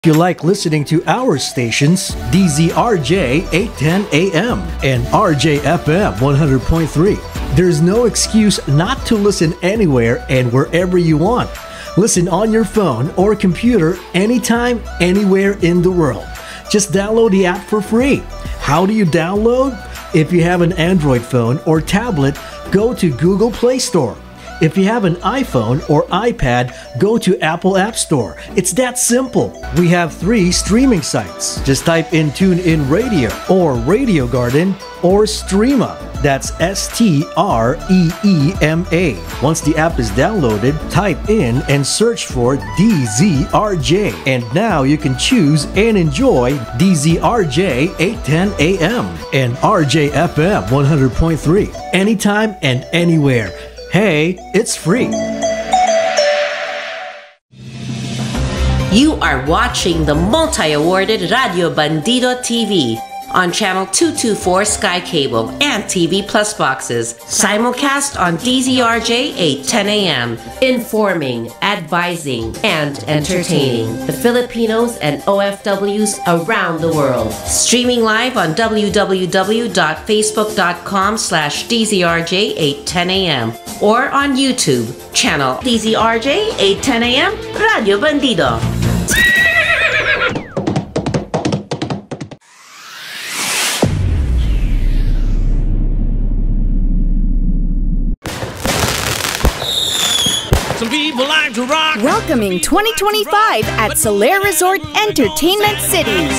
If you like listening to our stations, DZRJ 810 AM and RJFM 100.3, there's no excuse not to listen anywhere and wherever you want. Listen on your phone or computer anytime, anywhere in the world. Just download the app for free. How do you download? If you have an Android phone or tablet, go to Google Play Store. If you have an iPhone or iPad, go to Apple App Store. It's that simple. We have 3 streaming sites. Just type in TuneIn Radio or Radio Garden or Streema. That's STREEMA. Once the app is downloaded, type in and search for DZRJ. And now you can choose and enjoy DZRJ 810 AM and RJFM 100.3 anytime and anywhere. Hey, it's free. You are watching the multi-awarded Radio Bandido TV on Channel 224 Sky Cable and TV Plus boxes. Simulcast on DZRJ 810 AM. Informing, advising, and entertaining the Filipinos and OFWs around the world. Streaming live on www.facebook.com/DZRJ 810 AM or on YouTube, channel DZRJ 810 AM, Radio Bandido. Welcoming 2025 at Solaire Resort Entertainment City.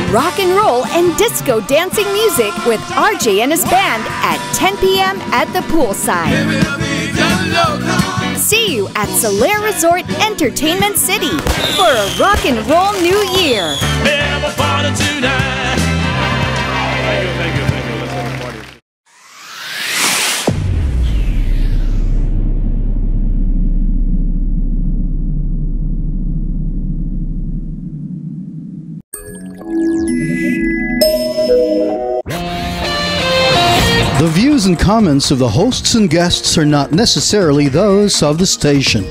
Rock and roll and disco dancing music with RJ and his band at 10 p.m. at the poolside. See you at Solaire Resort Entertainment City for a rock and roll new year. Thank you. The views and comments of the hosts and guests are not necessarily those of the station.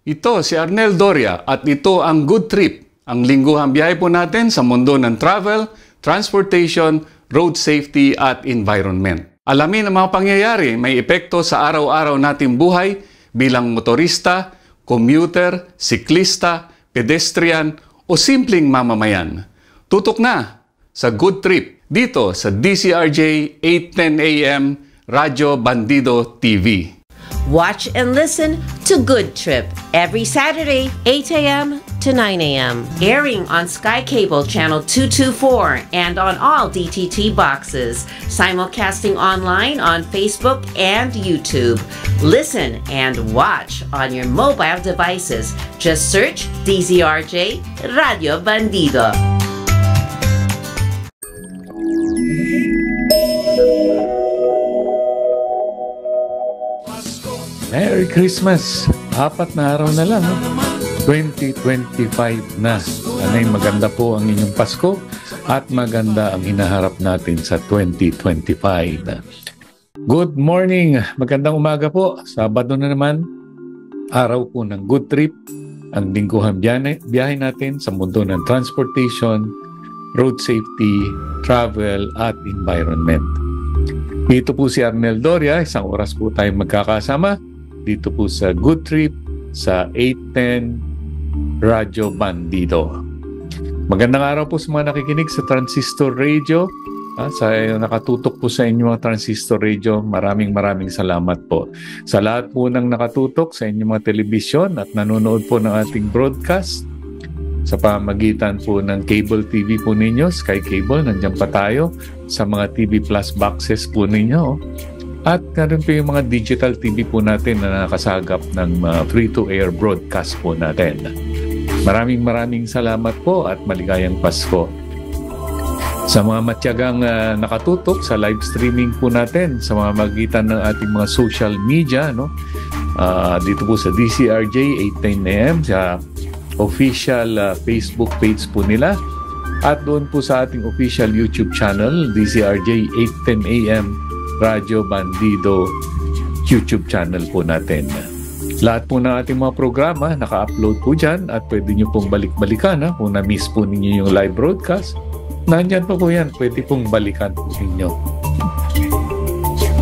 Ito si Arnel Doria at ito ang Good Trip, ang lingguhang biyahe po natin sa mundo ng travel, transportation, road safety at environment. Alamin ang mga pangyayari may epekto sa araw-araw nating buhay bilang motorista, commuter, siklista, pedestrian o simpleng mamamayan. Tutok na sa Good Trip dito sa DZRJ 810 AM Radio Bandido TV. Watch and listen to Good Trip every Saturday, 8 a.m. to 9 a.m. Airing on Sky Cable Channel 224 and on all DTT boxes. Simulcasting online on Facebook and YouTube. Listen and watch on your mobile devices. Just search DZRJ Radio Bandido. Merry Christmas! 4 na araw na lang. 2025 na. Sana'y maganda po ang inyong Pasko at maganda ang hinaharap natin sa 2025. Good morning! Magandang umaga po. Sabado na naman. Araw po ng Good Trip. Ang lingguhang biyahe natin sa mundo ng transportation, road safety, travel at environment. Dito po si Arnel Doria. Isang oras po tayong magkakasama dito po sa Good Trip sa 810 Radio Bandido. Magandang araw po sa mga nakikinig sa Transistor Radio. Sa nakatutok po sa inyong mga Transistor Radio, maraming salamat po. Sa lahat po ng nakatutok sa inyong mga telebisyon at nanonood po ng ating broadcast sa pamagitan po ng cable TV po ninyo, Sky Cable, nandiyan pa tayo. Sa mga TV Plus boxes po ninyo. At naroon po yung mga digital TV po natin na nakasagap ng free-to-air broadcast po natin. Maraming salamat po at maligayang Pasko. Sa mga matyagang nakatutok sa live streaming po natin sa mga magitan ng ating mga social media, no? Dito po sa DZRJ 810 AM sa official Facebook page po nila at doon po sa ating official YouTube channel DZRJ 810 AM Radio Bandido YouTube channel po natin. Lahat po ng ating mga programa naka-upload po dyan at pwede nyo pong balik-balikan kung na-miss po ninyo yung live broadcast. Nandyan po yan, pwede pong balikan po ninyo.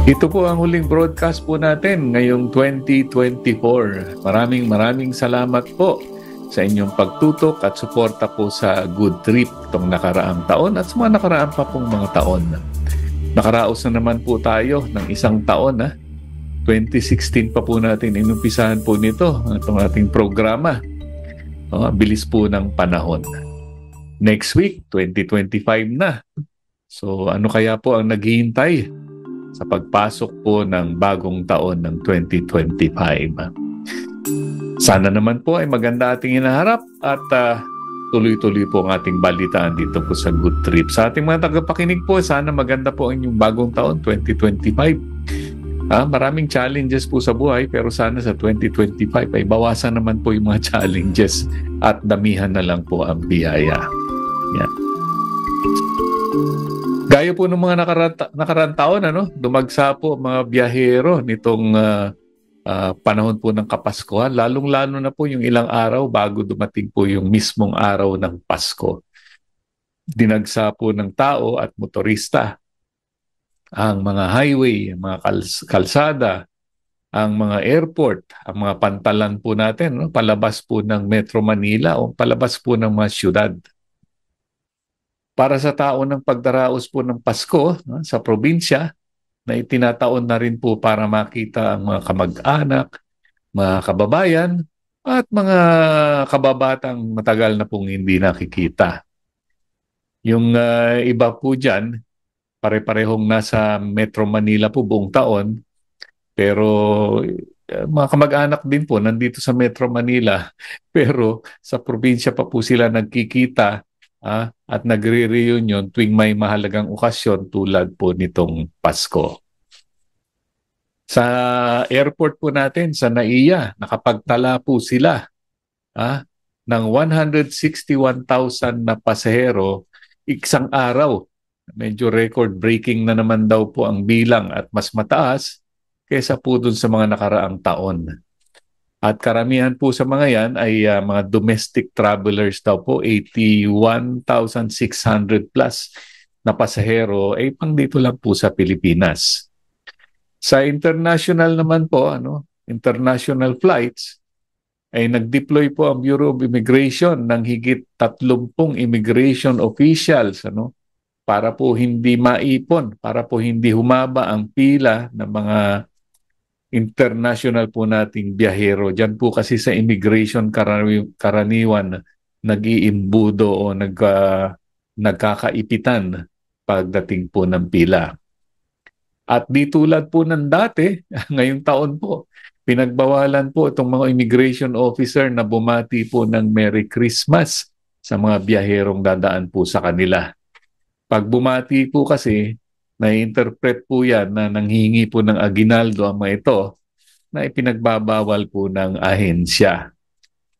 Ito po ang huling broadcast po natin ngayong 2024. Maraming salamat po sa inyong pagtutok at suporta po sa Good Trip itong nakaraang taon at sa mga nakaraan pa pong mga taon. Nakaraos na naman po tayo ng isang taon. 2016 pa po natin inumpisahan po nito itong ating programa. Bilis po ng panahon. Next week, 2025 na. So ano kaya po ang naghihintay sa pagpasok po ng bagong taon ng 2025? Sana naman po ay maganda ating hinaharap at tuloy-tuloy po ang ating balitaan dito po sa Good Trip. Sa ating mga tagapakinig po, sana maganda po ang inyong bagong taon, 2025. Maraming challenges po sa buhay pero sana sa 2025 ay bawasan naman po yung mga challenges at damihan na lang po ang biyaya. Yan. Gaya po ng mga nakarang taon, dumagsa po mga biyahero nitong panahon po ng Kapaskuhan, lalong-lalo na po yung ilang araw bago dumating po yung mismong araw ng Pasko. Dinagsa po ng tao at motorista ang mga highway, ang mga kalsada, ang mga airport, ang mga pantalan po natin, palabas po ng Metro Manila o palabas po ng mga syudad. Para sa tao ng pagdaraos po ng Pasko sa probinsya, na itinataon na rin po para makita ang mga kamag-anak, mga kababayan, at mga kababatang matagal na pong hindi nakikita. Yung iba po dyan, pare-parehong nasa Metro Manila po buong taon, pero mga kamag-anak din po nandito sa Metro Manila, pero sa probinsya pa po sila nagkikita at nagre-reunion tuwing may mahalagang okasyon tulad po nitong Pasko. Sa airport po natin, sa NAIA, nakapagtala po sila ng 161,000 na pasahero isang araw. Medyo record-breaking na naman daw po ang bilang at mas mataas kaysa po dun sa mga nakaraang taon. At karamihan po sa mga yan ay mga domestic travelers daw po, 81,600 plus na pasahero ay pang dito lang po sa Pilipinas. Sa international naman po, international flights, ay nag-deploy po ang Bureau of Immigration ng higit 30 immigration officials para po hindi maipon, para po hindi humaba ang pila ng mga international po nating biyahero. Diyan po kasi sa immigration karaniwan nag-iimbudo o nagkakaipitan pagdating po ng pila. At di tulad po ng dati, ngayong taon po, pinagbawalan po itong mga immigration officer na bumati po ng Merry Christmas sa mga biyaherong dadaan po sa kanila. Pag bumati po kasi, na-interpret po yan na nanghihingi po ng aginaldo ang mga ito na ipinagbabawal po ng ahensya.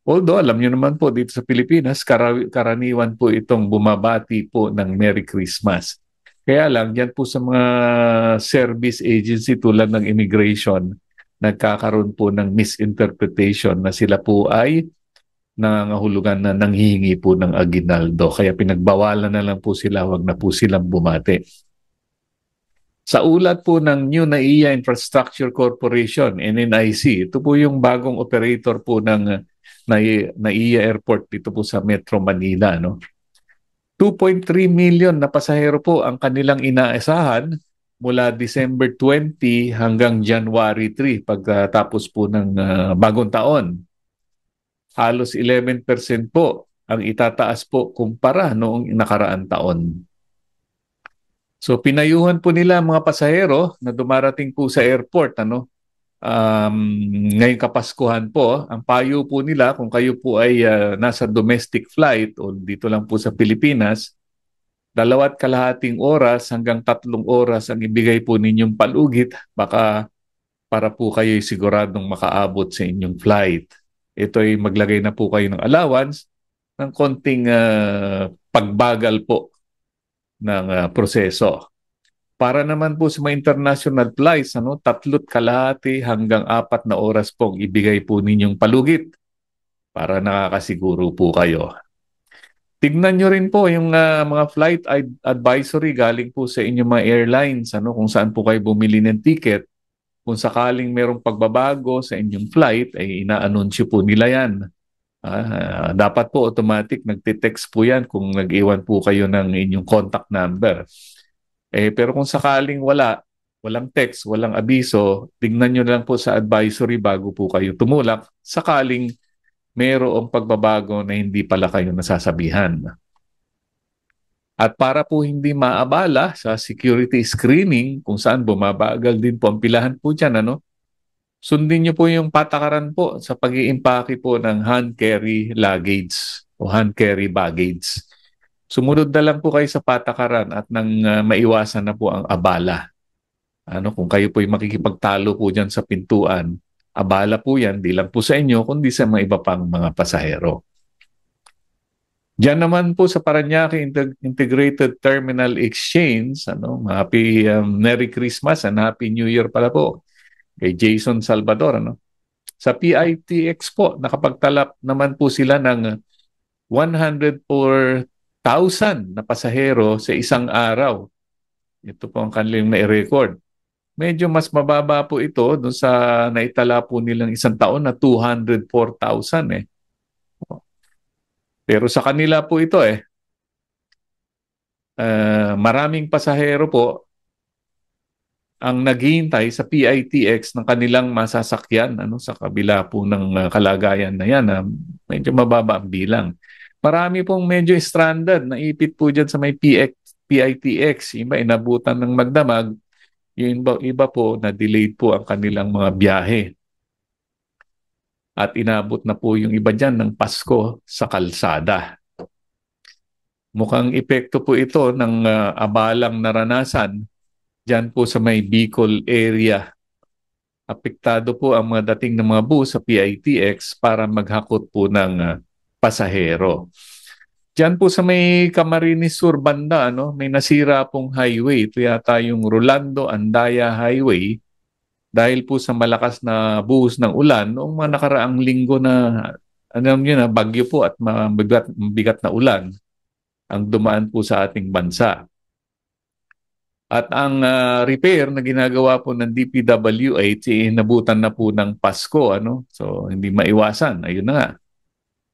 Although, alam nyo naman po dito sa Pilipinas, karaniwan po itong bumabati po ng Merry Christmas. Kaya lang, yan po sa mga service agency tulad ng immigration, nagkakaroon po ng misinterpretation na sila po ay nangangahulugan na nanghihingi po ng aginaldo. Kaya pinagbawalan na lang po sila, wag na po silang bumati. Sa ulat po ng New NAIA Infrastructure Corporation, NNIC, ito po yung bagong operator po ng NAIA Airport dito po sa Metro Manila. 2.3 million na pasahero po ang kanilang inaasahan mula December 20 hanggang January 3 pagkatapos po ng bagong taon. Halos 11% po ang itataas po kumpara noong nakaraan taon. So pinayuhan po nila mga pasahero na dumarating po sa airport ngayong Kapaskuhan po. Ang payo po nila kung kayo po ay nasa domestic flight o dito lang po sa Pilipinas, 2.5 oras hanggang 3 oras ang ibigay po ninyong palugit baka para po kayo siguradong makaabot sa inyong flight. Ito ay maglagay na po kayo ng allowance ng konting pagbagal po ng proseso. Para naman po sa mga international flights, 3.5 hanggang 4 na oras pong ibigay po ninyong palugit para nakakasiguro po kayo. Tignan nyo rin po yung mga flight advisory galing po sa inyong mga airlines, kung saan po kayo bumili ng ticket. Kung sakaling merong pagbabago sa inyong flight, ay ina-anunsyo po nila yan. Dapat po automatic nagte-text po yan kung nag-iwan po kayo ng inyong contact number. Pero kung sakaling walang text, walang abiso, tingnan nyo lang po sa advisory bago po kayo tumulak sakaling mayroong pagbabago na hindi pala kayo nasasabihan. At para po hindi maabala sa security screening kung saan bumabagal din po ang pilahan po dyan, sundin nyo po yung patakaran po sa pag-iimpake po ng hand carry luggage o hand carry baggage. Sumunod na lang po kayo sa patakaran at nang maiwasan na po ang abala. Kung kayo po ay makikipagtalo po dyan sa pintuan, abala po yan, di lang po sa inyo, kundi sa mga iba pang mga pasahero. Diyan naman po sa Parañaque Integrated Terminal Exchange, Happy Merry Christmas and Happy New Year pala po kay Jason Salvador. Sa PITX po, nakapagtalap naman po sila ng 104,000 na pasahero sa isang araw. Ito po ang kanilang na-record. Medyo mas mababa po ito doon sa naitala po nilang isang taon na 204,000 Pero sa kanila po ito maraming pasahero po ang naghihintay sa PITX ng kanilang masasakyan sa kabila po ng kalagayan na yan. Medyo mababa ang bilang. Marami pong medyo stranded, naipit po dyan sa may PITX. Iba inabutan ng magdamag. Yung iba po na delayed po ang kanilang mga biyahe. At inabot na po yung iba dyan ng Pasko sa kalsada. Mukhang epekto po ito ng abalang naranasan dyan po sa may Bicol area. Apektado po ang mga dating ng mga bus sa PITX para maghakot po ng pasahero. Diyan po sa may Camarines Sur banda, may nasira pong highway. Ito yata yung Rolando Andaya Highway dahil po sa malakas na buhos ng ulan noong mga nakaraang linggo na bagyo po at mabigat na ulan ang dumaan po sa ating bansa. At ang repair na ginagawa po ng DPWH, nabutan na po ng Pasko. So hindi maiwasan. Ayun na nga.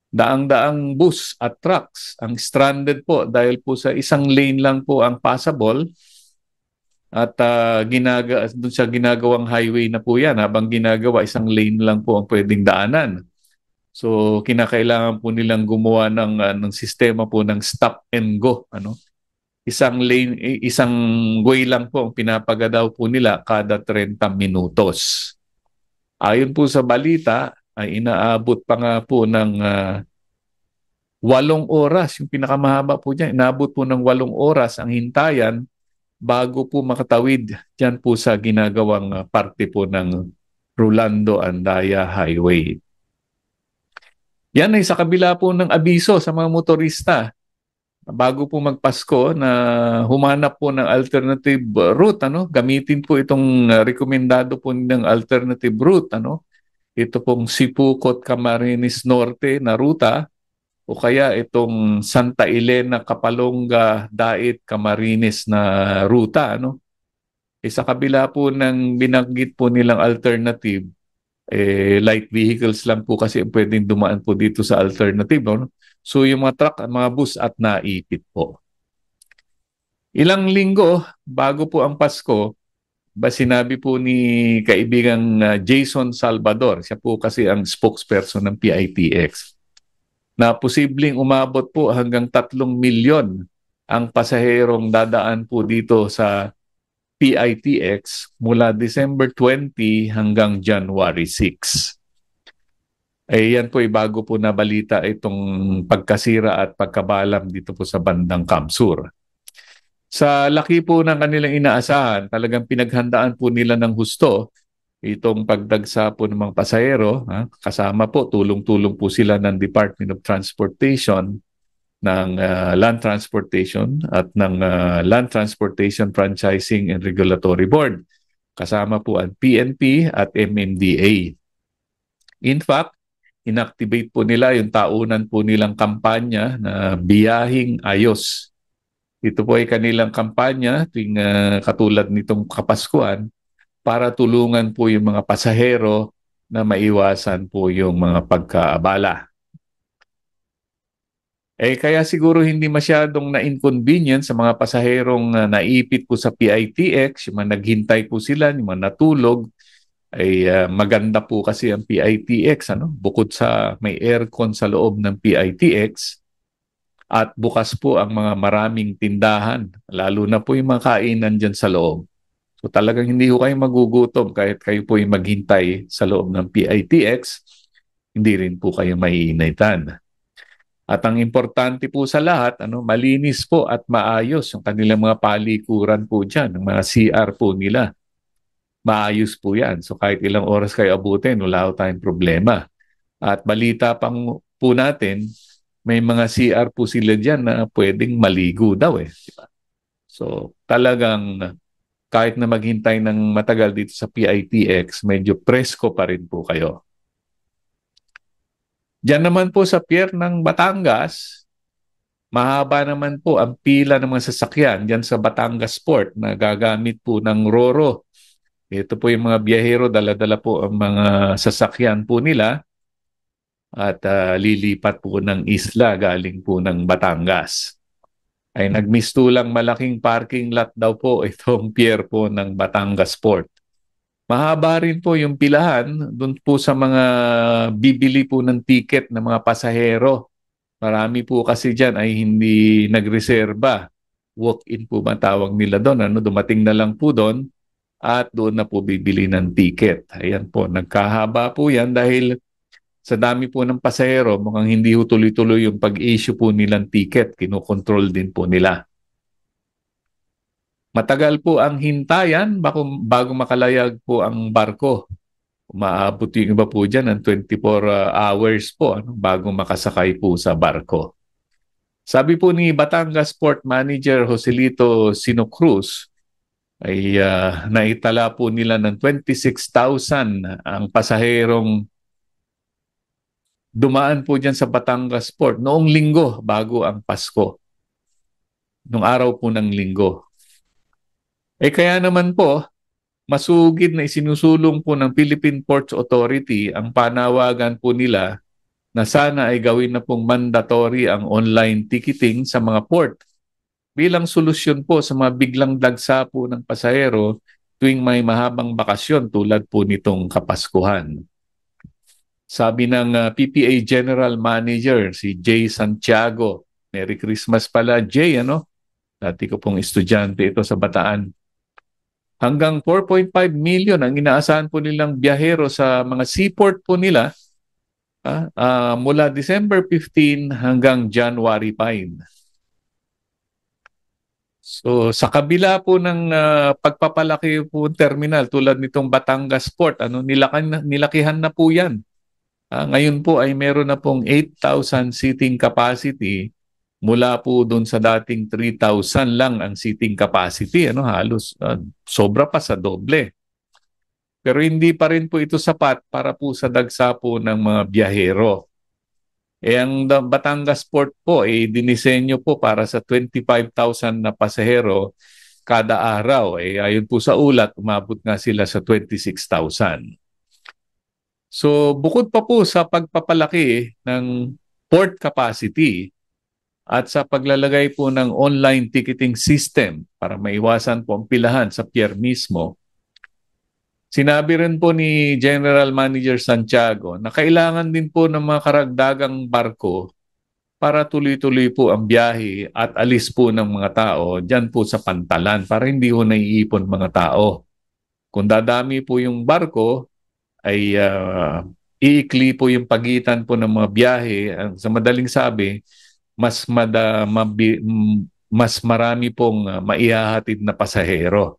Daang-daang bus at trucks ang stranded po dahil po sa isang lane lang po ang passable at doon sa ginagawang highway na po yan. Habang ginagawa, isang lane lang po ang pwedeng daanan. So kinakailangan po nilang gumawa ng sistema po ng stop and go. Isang lane, isang way lang po ang pinapagadaw po nila kada 30 minutos. Ayon po sa balita, ay inaabot pa nga po ng 8 oras. Yung pinakamahaba po dyan, inaabot po ng 8 oras ang hintayan bago po makatawid dyan po sa ginagawang parte po ng Rolando Andaya Highway. Yan ay sa kabila po ng abiso sa mga motorista. Bago po magpasko na humanap po ng alternative route. Gamitin po itong rekomendado po ng alternative route. Ito pong Sipukot Camarines Norte na ruta o kaya itong Santa Elena Kapalonga Dait Camarines na ruta. Sa kabila po ng binanggit po nilang alternative, light vehicles lang po kasi pwedeng dumaan po dito sa alternative. So yung mga truck, mga bus at naipit po. Ilang linggo bago po ang Pasko, sinabi po ni kaibigang Jason Salvador, siya po kasi ang spokesperson ng PITX, na posibleng umabot po hanggang 3 milyon ang pasaherong dadaan po dito sa PITX mula December 20 hanggang January 6. Yan po ay bago po nabalita itong pagkasira at pagkabalam dito po sa bandang Kamsur. Sa laki po ng kanilang inaasahan, talagang pinaghandaan po nila ng husto itong pagdagsa po ng mga pasahero. Kasama po, tulong-tulong po sila ng Department of Transportation ng Land Transportation at ng Land Transportation Franchising and Regulatory Board. Kasama po ang PNP at MMDA. In fact, inactivate po nila yung taunan po nilang kampanya na Biyahing Ayos. Ito po ay kanilang kampanya tuwing katulad nitong Kapaskuhan para tulungan po yung mga pasahero na maiwasan po yung mga pagkaabala. Kaya siguro hindi masyadong na-inconvenience sa mga pasaherong naipit po sa PITX, yung mga naghintay po sila, yung mga natulog, maganda po kasi ang PITX, bukod sa may aircon sa loob ng PITX, at bukas po ang mga maraming tindahan, lalo na po yung mga kainan dyan sa loob. So talagang hindi po kayo magugutom kahit kayo po yung maghintay sa loob ng PITX, hindi rin po kayo maiinitan. At ang importante po sa lahat, malinis po at maayos yung kanilang mga palikuran po dyan, ng mga CR po nila. Maayos po yan. So kahit ilang oras kayo abutin, wala tayong problema. At balita pang po natin, may mga CR po sila dyan na pwedeng maligo daw Diba? So talagang kahit na maghintay ng matagal dito sa PITX, medyo presko pa rin po kayo. Diyan naman po sa pier ng Batangas, mahaba naman po ang pila ng mga sasakyan diyan sa Batangas Port na gagamit po ng RoRo. Ito po yung mga biyahero, dala-dala po ang mga sasakyan po nila at lilipat po ng isla galing po ng Batangas. Ay nagmistulang malaking parking lot daw po itong pier po ng Batangas Port. Mahaba rin po yung pilahan doon po sa mga bibili po ng ticket ng mga pasahero. Marami po kasi dyan ay hindi nagreserba. Walk-in po ba tawag nila doon? Dumating na lang po doon at doon na po bibili ng ticket. Ayan po, nagkahaba po yan dahil sa dami po ng pasahero, mukhang hindi po tuloy-tuloy yung pag-issue po nilang ticket. Kinokontrol din po nila. Matagal po ang hintayan bago makalayag po ang barko. Umaabot yung iba po dyan ng 24 hours po bago makasakay po sa barko. Sabi po ni Batangas Port Manager Joselito Sinocruz, ay naitala po nila ng 26,000 ang pasaherong dumaan po dyan sa Batangas Port noong linggo bago ang Pasko. Noong araw po ng linggo. Kaya naman po, masugid na isinusulong po ng Philippine Ports Authority ang panawagan po nila na sana ay gawin na pong mandatory ang online ticketing sa mga port bilang solusyon po sa mga biglang dagsa po ng pasahero tuwing may mahabang bakasyon tulad po nitong Kapaskuhan. Sabi ng PPA General Manager, si Jay Santiago, Merry Christmas pala Jay, Dati ko pong estudyante ito sa Bataan. Hanggang 4.5 million ang inaasahan po nilang biyahero sa mga seaport po nila mula December 15 hanggang January 5. So sa kabila po ng pagpapalaki po terminal tulad nitong Batangas Port, nilakihan na po yan. Ngayon po ay meron na pong 8,000 seating capacity. Mula po doon sa dating 3,000 lang ang seating capacity, halos sobra pa sa doble. Pero hindi pa rin po ito sapat para po sa dagsa po ng mga biyahero. Ang Batangas Port po ay dinisenyo po para sa 25,000 na pasahero kada araw. Ayon po sa ulat, umabot nga sila sa 26,000. So bukod pa po sa pagpapalaki ng port capacity, at sa paglalagay po ng online ticketing system para maiwasan po ang pilahan sa pier mismo, sinabi rin po ni General Manager Santiago na kailangan din po ng mga karagdagang barko para tuloy-tuloy po ang biyahe at alis po ng mga tao dyan po sa pantalan para hindi po naiipon mga tao. Kung dadami po yung barko, ay iikli po yung pagitan po ng mga biyahe. Sa madaling sabi, mas marami pong maihahatid na pasahero.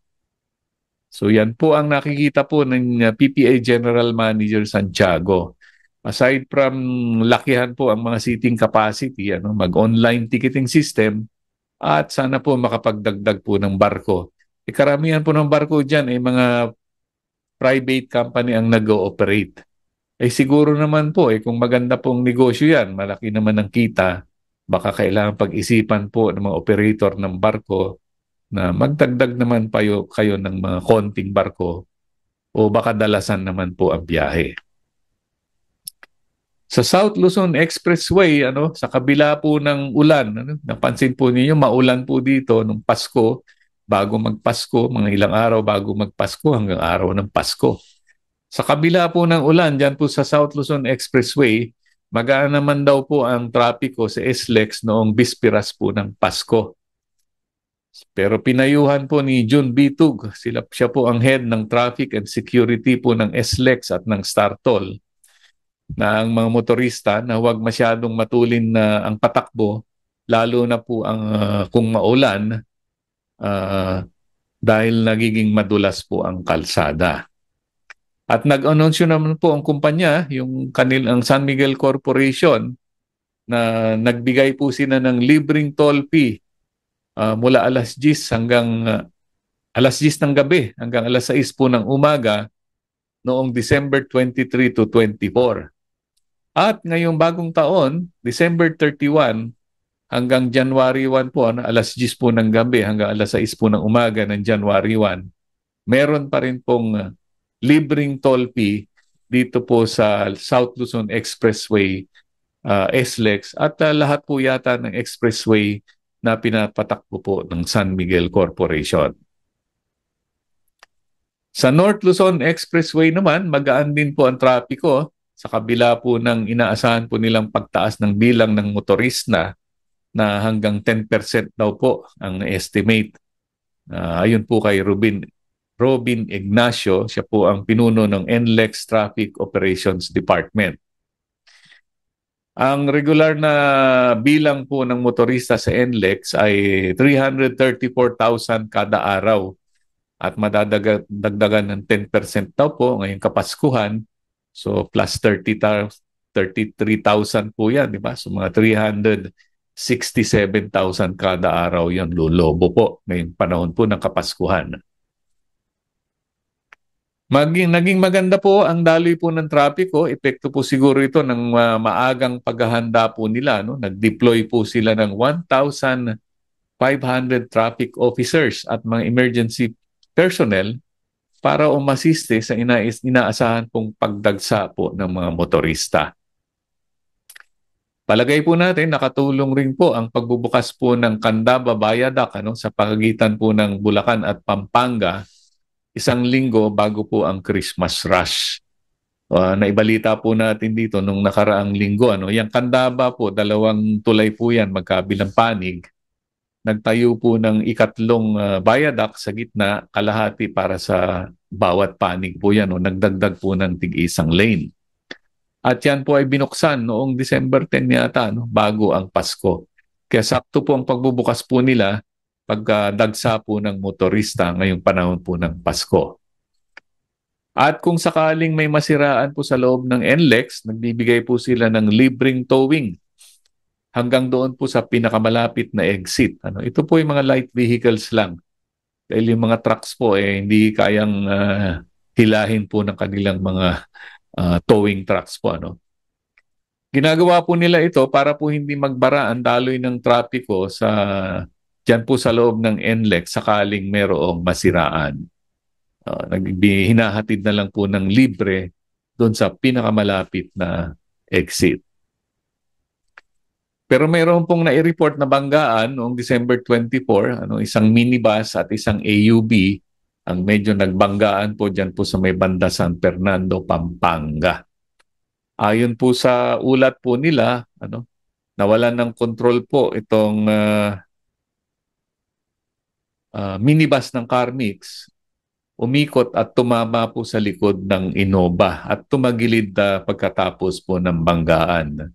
So yan po ang nakikita po ng PPA General Manager Santiago. Aside from lakihan po ang mga seating capacity, mag-online ticketing system, at sana po makapagdagdag po ng barko. Karamihan po ng barko dyan ay mga private company ang nag-ooperate. Siguro naman po, kung maganda pong negosyo yan, malaki naman ang kita, baka kailangan pag-isipan po ng mga operator ng barko na magdagdag naman kayo ng mga konting barko o baka dalasan naman po ang biyahe. Sa South Luzon Expressway, sa kabila po ng ulan, napansin po ninyo, maulan po dito nung Pasko, bago magpasko, mga ilang araw bago magpasko hanggang araw ng Pasko. Sa kabila po ng ulan, dyan po sa South Luzon Expressway, magaan naman daw po ang trapiko sa SLEX noong bispiras po ng Pasko. Pero pinayuhan po ni June Bitug, siya po ang head ng Traffic and Security po ng SLEX at ng StarTol, na ang mga motorista na huwag masyadong matulin na ang patakbo, lalo na po kung maulan, dahil nagiging madulas po ang kalsada. At nag-anunsyo naman po ang kumpanya, yung kanilang San Miguel Corporation, na nagbigay po sila ng libreng toll fee mula alas 10 hanggang alas 10 ng gabi hanggang alas 6 po ng umaga noong December 23 to 24. At ngayong bagong taon, December 31 hanggang January 1 po, alas 10 po ng gabi hanggang alas 6 po ng umaga ng January 1, meron pa rin pong libreng toll fee dito po sa South Luzon Expressway, SLEX, at lahat po yata ng expressway na pinapatakbo po ng San Miguel Corporation. Sa North Luzon Expressway naman, magaan din po ang trapiko sa kabila po ng inaasahan po nilang pagtaas ng bilang ng motorista na hanggang 10% daw po ang estimate. Ayun po kay Robin Ignacio, siya po ang pinuno ng NLEX Traffic Operations Department. Ang regular na bilang po ng motorista sa NLEX ay 334,000 kada araw at madadagdagan ng 10% daw po ngayong Kapaskuhan. So plus 33,000 po yan, di ba? So mga 367,000 kada araw yan lulobo po ngayong panahon po ng Kapaskuhan. Naging maganda po ang daloy po ng trapiko. Epekto po siguro ito ng maagang paghahanda po nila. Nag-deploy po sila ng 1,500 traffic officers at mga emergency personnel para umasiste sa inaasahan pong pagdagsa po ng mga motorista. Palagay po natin, nakatulong rin po ang pagbubukas po ng Candaba Viaduct sa pagitan po ng Bulacan at Pampanga, isang linggo bago po ang Christmas rush. Naibalita po natin dito nung nakaraang linggo. Yung Candaba po, 2 tulay po yan, magkabilang panig. Nagtayo po ng ikatlong viaduct sa gitna, kalahati para sa bawat panig po yan. Nagdagdag po ng tig-isang lane. At yan po ay binuksan noong December 10 yata, bago ang Pasko. Kaya sakto po ang pagbubukas po nila pagdagsa po ng motorista ngayong panahon po ng Pasko. At kung sakaling may masiraan po sa loob ng NLEX, nagbibigay po sila ng libreng towing hanggang doon po sa pinakamalapit na exit. Ito po yung mga light vehicles lang. Dahil yung mga trucks po hindi kayang hilahin po ng kanilang mga towing trucks po. Ginagawa po nila ito para po hindi magbara ang daloy ng trapiko dyan po sa loob ng NLEX sakaling merong masiraan. Hinahatid na lang po ng libre doon sa pinakamalapit na exit. Pero mayroon pong nai-report na banggaan noong December 24, isang minibus at isang AUB ang medyo nagbanggaan po dyan po sa may banda San Fernando, Pampanga. Ayon po sa ulat po nila, nawalan ng control po itong minibus ng Carmix, umikot at tumama po sa likod ng Innova at tumagilid pagkatapos po ng banggaan.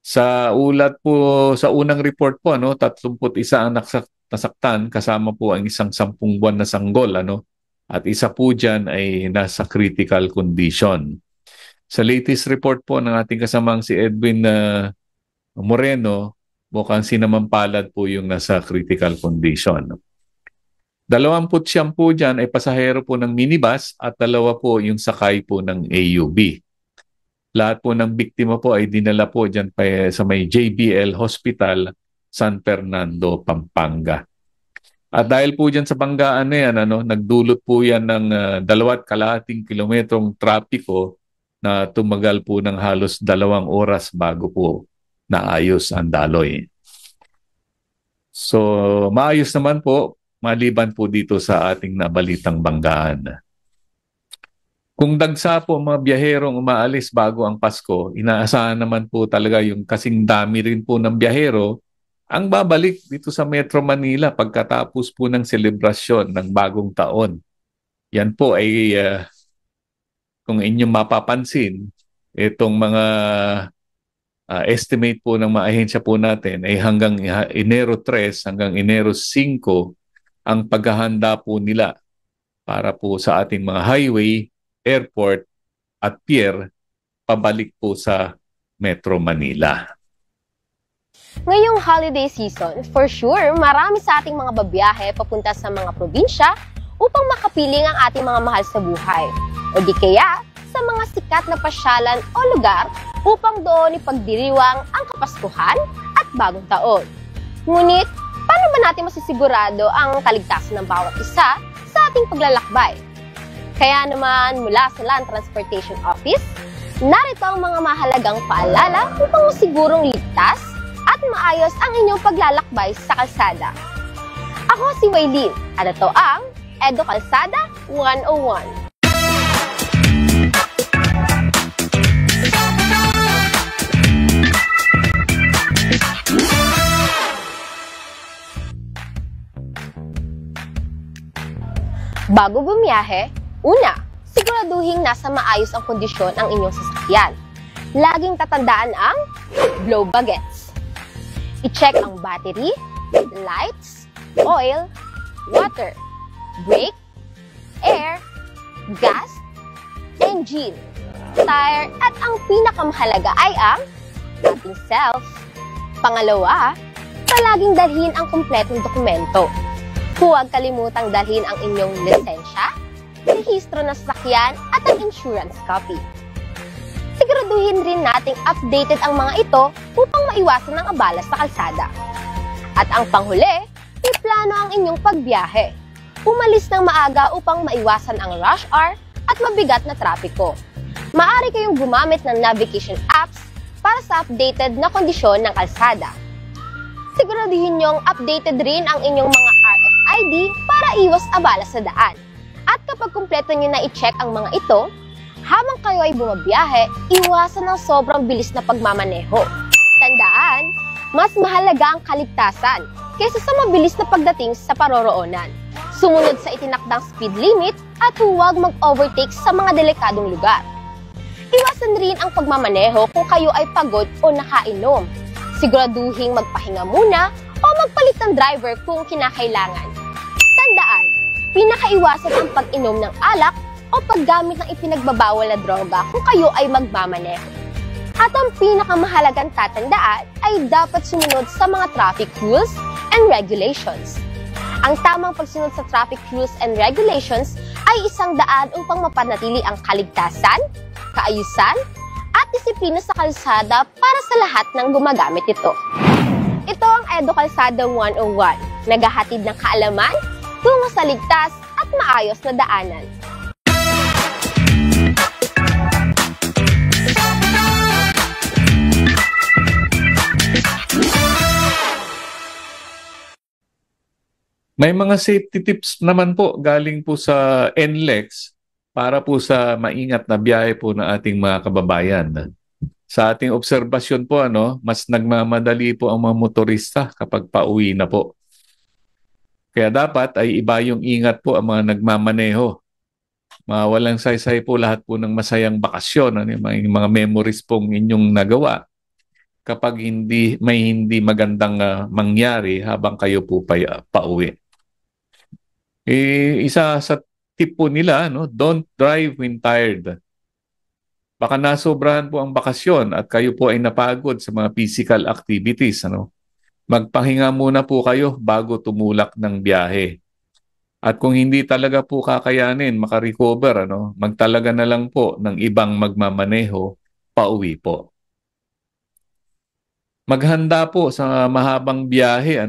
Sa ulat po, sa unang report po, 31 ang nasaktan kasama po ang isang 10 buwan na sanggol, at isa po dyan ay nasa critical condition. Sa latest report po ng ating kasamang si Edwin Moreno, mukhang sinamampalad po yung nasa critical condition. 29 po dyan ay pasahero po ng minibus at 2 po yung sakay po ng AUV. Lahat po ng biktima po ay dinala po dyan sa may JBL Hospital, San Fernando, Pampanga. At dahil po dyan sa banggaan na yan, nagdulot po yan ng 2.5 kilometrong trapiko na tumagal po ng halos 2 oras bago po naayos ang daloy. So, maayos naman po, maliban po dito sa ating nabalitang banggaan. Kung dagsa po mga biyaherong umaalis bago ang Pasko, inaasahan naman po talaga yung kasing dami rin po ng biyahero ang babalik dito sa Metro Manila pagkatapos po ng selebrasyon ng bagong taon. Yan po ay, kung inyong mapapansin, itong mga estimate po ng mga ahensya po natin ay hanggang Enero 3 hanggang Enero 5 ang paghahanda po nila para po sa ating mga highway, airport at pier pabalik po sa Metro Manila. Ngayong holiday season, for sure, marami sa ating mga babiyahe papunta sa mga probinsya upang makapiling ang ating mga mahal sa buhay. O di kaya sa mga sikat na pasyalan o lugar upang doon ipagdiriwang ang Kapaskuhan at Bagong Taon. Ngunit, paano ba natin masisigurado ang kaligtasan ng bawat isa sa ating paglalakbay? Kaya naman mula sa Land Transportation Office, narito ang mga mahalagang paalala upang masigurong ligtas at maayos ang inyong paglalakbay sa kalsada. Ako si Waylin at ito ang Edo Kalsada 101. Bago bumiyahe, una, siguraduhin nasa maayos ang kondisyon ang inyong sasakyan. Laging tatandaan ang blow bagets. I-check ang battery, lights, oil, water, brake, air, gas, engine, tire, at ang pinakamahalaga ay ang ating self. Pangalawa, palaging dalhin ang kumpletong dokumento. Huwag kalimutang dalhin ang inyong lisensya, rehistro ng sasakyan at ang insurance copy. Siguraduhin rin nating updated ang mga ito upang maiwasan ang abala sa kalsada. At ang panghuli, iplano ang inyong pagbiyahe. Umalis ng maaga upang maiwasan ang rush hour at mabigat na trapiko. Maaari kayong gumamit ng navigation apps para sa updated na kondisyon ng kalsada. Siguraduhin niyong updated rin ang inyong mga RFID para iwas abala sa daan. At kapag kumpleto niyo na i-check ang mga ito, habang kayo ay bumabiyahe, iwasan ng sobrang bilis na pagmamaneho. Tandaan, mas mahalaga ang kaligtasan kaysa sa mabilis na pagdating sa paroroonan. Sumunod sa itinakdang speed limit at huwag mag-overtake sa mga delikadong lugar. Iwasan rin ang pagmamaneho kung kayo ay pagod o nakainom. Siguraduhin magpahinga muna o magpalit ng driver kung kinakailangan. Tandaan, pinakaiwasan ang pag-inom ng alak o paggamit ng ipinagbabawal na droga kung kayo ay magmamaneho. At ang pinakamahalagang tatandaan ay dapat sumunod sa mga traffic rules and regulations. Ang tamang pagsunod sa traffic rules and regulations ay isang daan upang mapanatili ang kaligtasan, kaayusan, at disiplina sa kalsada para sa lahat ng gumagamit ito. Ito ang Edo Kalsada 101, naghahatid ng kaalaman tungo sa ligtas at maayos na daanan. May mga safety tips naman po galing po sa NLEX para po sa maingat na biyahe po ng ating mga kababayan. Sa ating obserbasyon po, mas nagmamadali po ang mga motorista kapag pauwi na po. Kaya dapat ay iba yung ingat po ang mga nagmamaneho. Walang saysay po lahat po ng masayang bakasyon, yung mga memories pong inyong nagawa kapag may hindi magandang mangyari habang kayo po pauwi. Isa sa tip po nila, don't drive when tired. Baka nasobrahan po ang bakasyon at kayo po ay napagod sa mga physical activities. Magpahinga muna po kayo bago tumulak ng biyahe. At kung hindi talaga po kakayanin makarecover, magtalaga na lang po ng ibang magmamaneho pauwi po. Maghanda po sa mahabang biyahe.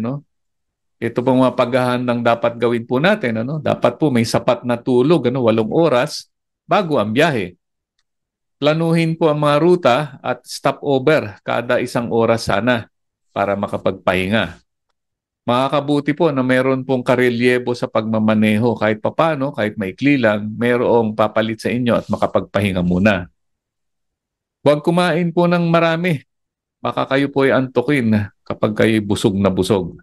Ito pong mga paghahandang dapat gawin po natin. Dapat po may sapat na tulog, 8 oras bago ang biyahe. Planuhin po ang mga ruta at stopover kada 1 oras sana para makapagpahinga. Makakabuti po na meron pong karelyebo sa pagmamaneho kahit papano, kahit maikli lang, merong papalit sa inyo at makapagpahinga muna. Huwag kumain po ng marami. Baka kayo po ay antukin kapag kayo busog na busog.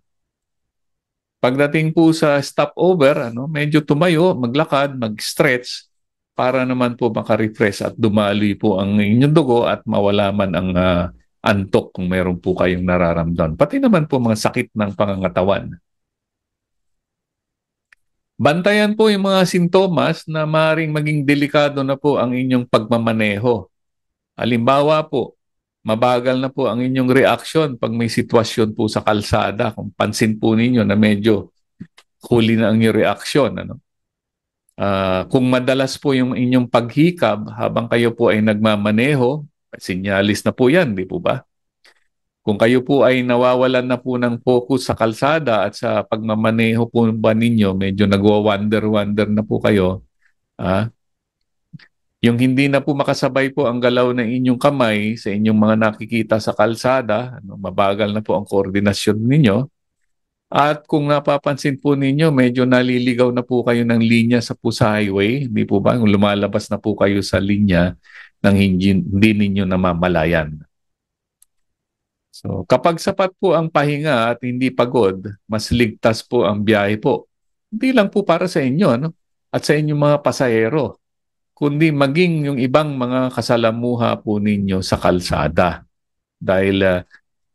Pagdating po sa stopover, medyo tumayo, maglakad, mag-stretch para naman po makarefresh at dumaloy po ang inyong dugo at mawala man ang antok kung meron po kayong nararamdaman. Pati naman po mga sakit ng pangangatawan. Bantayan po yung mga sintomas na maaaring maging delikado na po ang inyong pagmamaneho. Halimbawa po, mabagal na po ang inyong reaksyon pag may sitwasyon po sa kalsada. Kung pansin po ninyo na medyo huli na ang inyong reaksyon. Kung madalas po yung inyong paghikab habang kayo po ay nagmamaneho, sinyalis na po yan, di po ba? Kung kayo po ay nawawalan na po ng focus sa kalsada at sa pagmamaneho po ba ninyo, medyo nagwa-wander-wander na po kayo, yung hindi na po makasabay po ang galaw ng inyong kamay sa inyong mga nakikita sa kalsada, mabagal na po ang koordinasyon ninyo. At kung napapansin po ninyo, medyo naliligaw na po kayo ng linya sa highway, hindi po ba? Kung lumalabas na po kayo sa linya nang hindi ninyo namamalayan. So, kapag sapat po ang pahinga at hindi pagod, mas ligtas po ang biyahe po. Hindi lang po para sa inyo at sa inyong mga pasahero, kundi maging yung ibang mga kasalamuha po ninyo sa kalsada. Dahil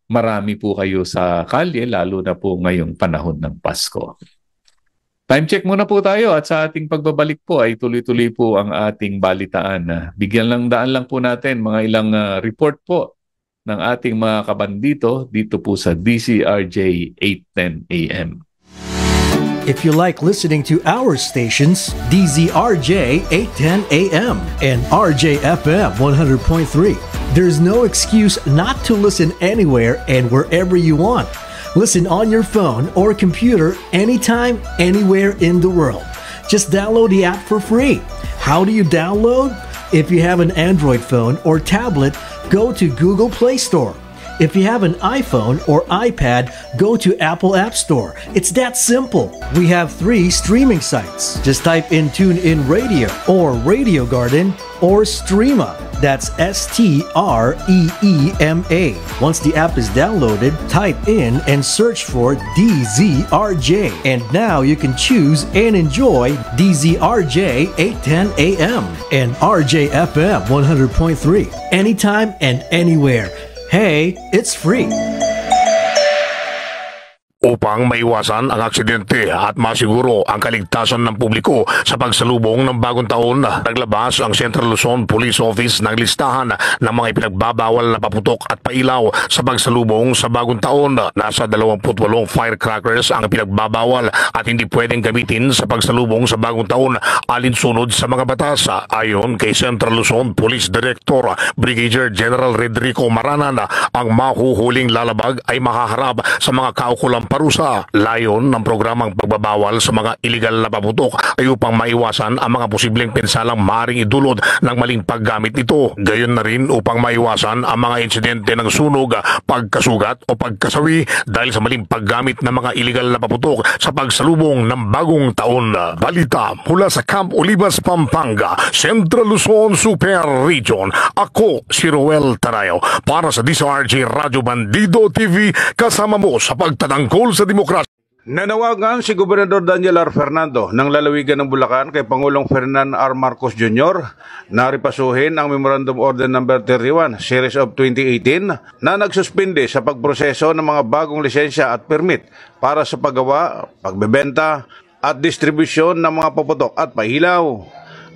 marami po kayo sa kalye, lalo na po ngayong panahon ng Pasko. Time check muna po tayo at sa ating pagbabalik po ay tuloy-tuloy po ang ating balitaan. Bigyan lang daan lang po natin mga ilang report po ng ating mga kabandito dito po sa DZRJ 810 AM. If you like listening to our stations, DZRJ 810 AM and RJFM 100.3, there's no excuse not to listen anywhere and wherever you want. Listen on your phone or computer anytime, anywhere in the world. Just download the app for free. How do you download? If you have an Android phone or tablet, go to Google Play Store. If you have an iPhone or iPad, go to Apple App Store. It's that simple. We have 3 streaming sites. Just type in TuneIn Radio or Radio Garden or Streema. That's STREEMA. Once the app is downloaded, type in and search for DZRJ. And now you can choose and enjoy DZRJ 810 AM and RJFM 100.3 anytime and anywhere. Hey, it's free. Upang maiwasan ang aksidente at masiguro ang kaligtasan ng publiko sa pagsalubong ng bagong taon, naglabas ang Central Luzon Police Office ng listahan ng mga ipinagbabawal na paputok at pailaw sa pagsalubong sa bagong taon. Nasa 28 firecrackers ang pinagbabawal at hindi pwedeng gamitin sa pagsalubong sa bagong taon alinsunod sa mga batas. Ayon kay Central Luzon Police Director Brigadier General Redrico Maranan, ang mahuhuling lalabag ay makaharap sa mga kaukulang parusa. Layon ng programang pagbabawal sa mga iligal na paputok ay upang maiwasan ang mga posibleng pinsalang maaaring idulot ng maling paggamit nito. Gayon na rin upang maiwasan ang mga insidente ng sunog, pagkasugat o pagkasawi dahil sa maling paggamit ng mga iligal na paputok sa pagsalubong ng bagong taon. Balita mula sa Camp Olivas, Pampanga, Central Luzon Super Region. Ako si Roel Tarayo para sa DZRJ Radyo Bandido TV, kasama mo sa pagtatangkol sa demokrasya. Nanawagan si Gobernador Daniel R. Fernando ng lalawigan ng Bulacan kay Pangulong Ferdinand R. Marcos Jr. na ripasuhin ang Memorandum Order No. 31 Series of 2018 na nagsuspinde sa pagproseso ng mga bagong lisensya at permit para sa paggawa, pagbebenta at distribusyon ng mga paputok at pahilaw.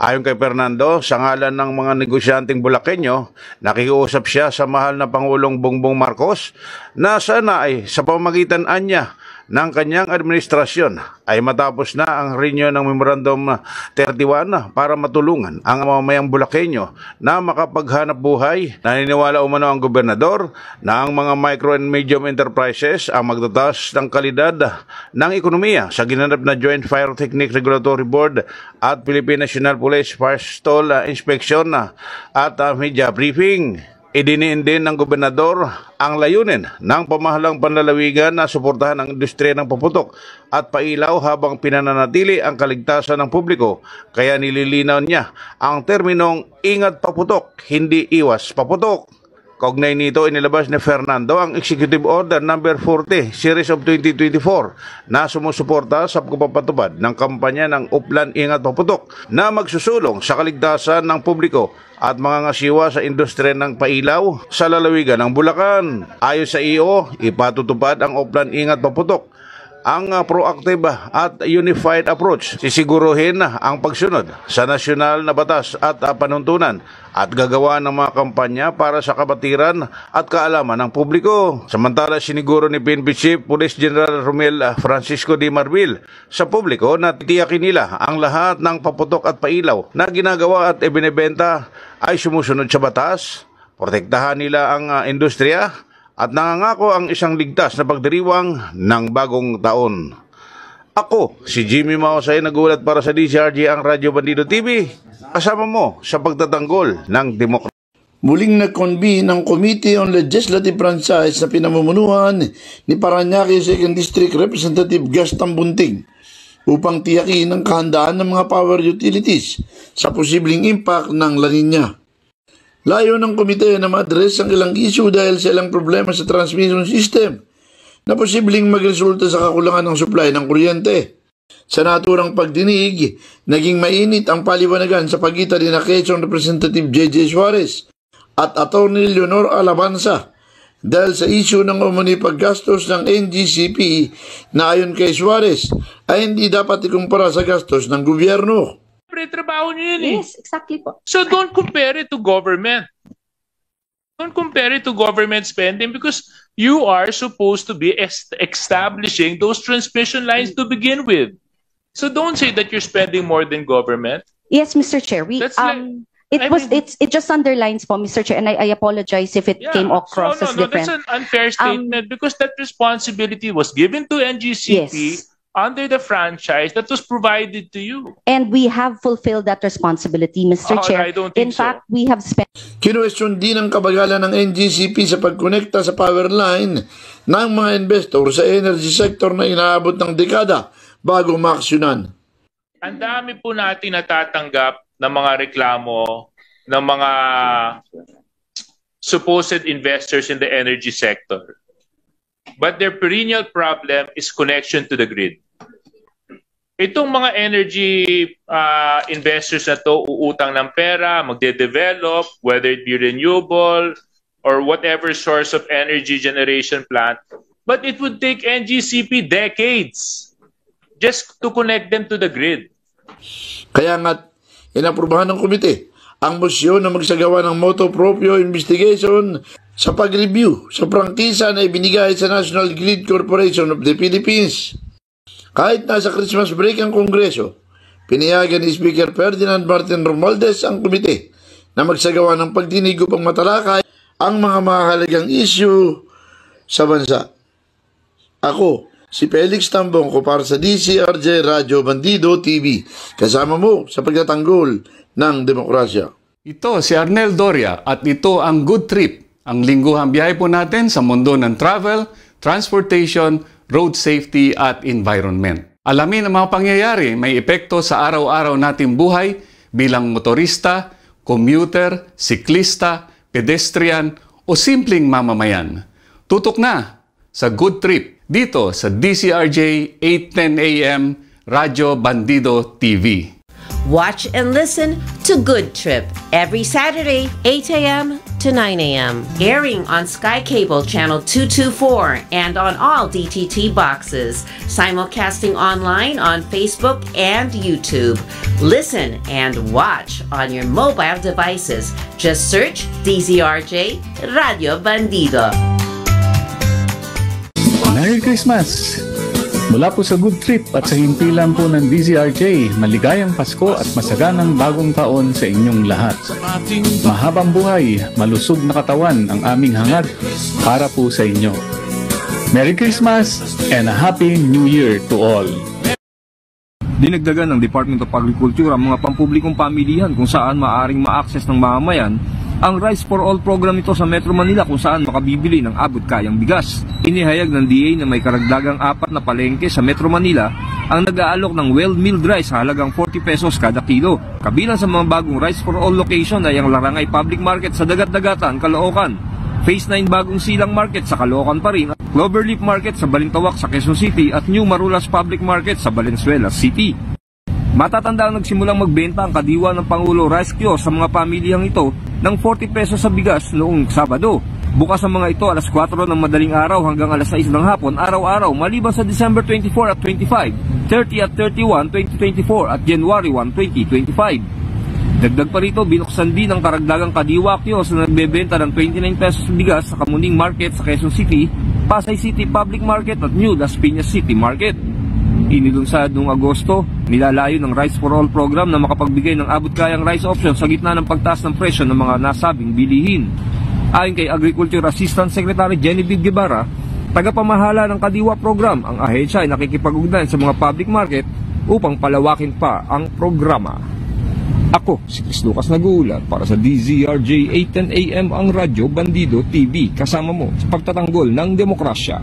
Ayon kay Fernando, sa ngalan ng mga negosyanteng Bulakenyo, nakikiusap siya sa mahal na Pangulong Bongbong Marcos na sana ay sa pamamagitan niya ng kanyang administrasyon ay matapos na ang renew ng Memorandum 31 para matulungan ang mamamayang Bulakenyo na makapaghanap buhay. Naniniwala umano ang gobernador na ang mga micro and medium enterprises ang magtataas ng kalidad ng ekonomiya sa ginanap na Joint Fire Technique Regulatory Board at Philippine National Police Postal Inspection at media briefing. Idiniin din ng gobernador ang layunin ng pamahalang panlalawigan na suportahan ang industriya ng paputok at pailaw habang pinananatili ang kaligtasan ng publiko. Kaya nililinaw niya ang terminong ingat paputok, hindi iwas paputok. Kaugnay nito, inilabas ni Fernando ang Executive Order No. 40 Series of 2024 na sumusuporta sa pagpapatupad ng kampanya ng Uplan Ingat Paputok na magsusulong sa kaligtasan ng publiko at mga ngasiwa sa industriya ng pailaw sa lalawigan ng Bulacan. Ayon sa iyo, ipatutupad ang Uplan Ingat Paputok ang proactive at unified approach. Sisiguruhin ang pagsunod sa nasyonal na batas at panuntunan at gagawa ng mga kampanya para sa kabatiran at kaalaman ng publiko. Samantala, siniguro ni PNP Chief Police General Romel Francisco D. Marbil sa publiko na titiyakin nila ang lahat ng paputok at pailaw na ginagawa at ibinebenta ay sumusunod sa batas, protektahan nila ang industriya at nangangako ang isang ligtas na pagdiriwang ng bagong taon. Ako, si Jimmy Mausay, nagulat para sa DZRJ ang Radyo Bandido TV. Kasama mo sa pagtatanggol ng demokrasya. Muling nag-convene ang Committee on Legislative Franchise na pinamumunuan ni Parañaque 2nd District Representative Gaston Bunting upang tiyakin ang kahandaan ng mga power utilities sa posibleng impact ng La Niña. Layo ng komite na ma-address ang ilang issue dahil sa ilang problema sa transmission system na posibleng magresulta sa kakulangan ng supply ng kuryente. Sa naturang pagdinig, naging mainit ang paliwanagan sa pagitan ni Quezon Representative J.J. Suarez at Attorney Leonor Alabanza dahil sa issue ng umani paggastos ng NGCP na ayon kay Suarez ay hindi dapat ikumpara sa gastos ng gobyerno. Trabaho nyo yun eh. Yes, exactly po. So don't compare it to government. Don't compare it to government spending because you are supposed to be establishing those transmission lines to begin with. So don't say that you're spending more than government. Yes, Mr. Chair. It just underlines po, Mr. Chair, and I apologize if it came across as different. That's an unfair statement because that responsibility was given to NGCP under the franchise that was provided to you. And we have fulfilled that responsibility, Mr. Chair. I don't think In fact, we have spent... Kinuwestiyon din ang kabagalan ng NGCP sa pagkonekta sa power line ng mga investor sa energy sector na inaabot ng dekada bago maaksyonan. Ang dami po natin natatanggap ng mga reklamo ng mga supposed investors in the energy sector. But their perennial problem is connection to the grid. Itong mga energy investors na to, uutang ng pera, magde-develop, whether it be renewable or whatever source of energy generation plant. But it would take NGCP decades just to connect them to the grid. Kaya nga, inaprubahan ng komite ang motion na magsagawa ng motu proprio investigation sa pag-review sa prangkisa na ibinigay sa National Grid Corporation of the Philippines. Kahit nasa Christmas break ang Kongreso, pinayagan ni Speaker Ferdinand Martin Romualdez ang komite na magsagawa ng pagdinig upang matalakay ang mga mahalagang issue sa bansa. Ako, si Felix Tambongco para sa DZRJ Radyo Bandido TV, kasama mo sa pagtatanggol ng demokrasya. Ito si Arnel Doria at ito ang Good Trip. Ang lingguhang biyahe po natin sa mundo ng travel, transportation, road safety at environment. Alamin ang mga pangyayari may epekto sa araw-araw nating buhay bilang motorista, commuter, siklista, pedestrian o simpleng mamamayan. Tutok na sa Good Trip dito sa DZRJ 810 AM Radyo Bandido TV. Watch and listen to Good Trip every Saturday, 8 a.m. to 9 a.m. Airing on Sky Cable Channel 224 and on all DTT boxes. Simulcasting online on Facebook and YouTube. Listen and watch on your mobile devices. Just search DZRJ Radio Bandido. Merry Christmas! Mula po sa Good Trip at sa himpilan po ng DZRJ, maligayang Pasko at masaganang bagong taon sa inyong lahat. Mahabang buhay, malusog na katawan ang aming hangad para po sa inyo. Merry Christmas and a Happy New Year to all! Dinagdagan ng Department of Agriculture ang mga pampublikong pamilihan kung saan maaring ma-access ng mamamayan ang Rice for All program ito sa Metro Manila kung saan makabibili ng abot-kayang bigas. Inihayag ng DA na may karagdagang 4 na palengke sa Metro Manila ang nag-aalok ng well-milled rice sa halagang 40 pesos kada kilo. Kabilang sa mga bagong Rice for All location ay ang Larangay Public Market sa Dagat-Dagatan, Caloocan, Phase 9 Bagong Silang Market sa Caloocan pa rin, Cloverleaf Market sa Balintawak sa Quezon City at New Marulas Public Market sa Valenzuela City. Matatanda ang nagsimulang magbenta ang kadiwa ng Pangulo Rice Kiosk sa mga pamilihang ito ng 40 pesos sa bigas noong Sabado. Bukas ang mga ito alas 4 ng madaling araw hanggang alas 6 ng hapon araw-araw maliban sa December 24 at 25, 30 at 31, 2024 at January 1, 2025. Dagdag pa rito, binuksan din ang karagdagang kadiwa kiosk na nagbebenta ng 29 pesos bigas sa Kamuning Market sa Quezon City, Pasay City Public Market at New Las Piñas City Market. Inilunsad noong Agosto, nilalayo ng Rice for All program na makapagbigay ng abot-kayang rice option sa gitna ng pagtaas ng presyo ng mga nasabing bilihin. Ayon kay Agriculture Assistant Secretary Genevieve Guevara, tagapamahala ng Kadiwa program, ang ahensya ay nakikipag-ugnayan sa mga public market upang palawakin pa ang programa. Ako, si Chris Lucas nag-uulat para sa DZRJ 810 AM ang Radyo Bandido TV, kasama mo sa pagtatanggol ng demokrasya.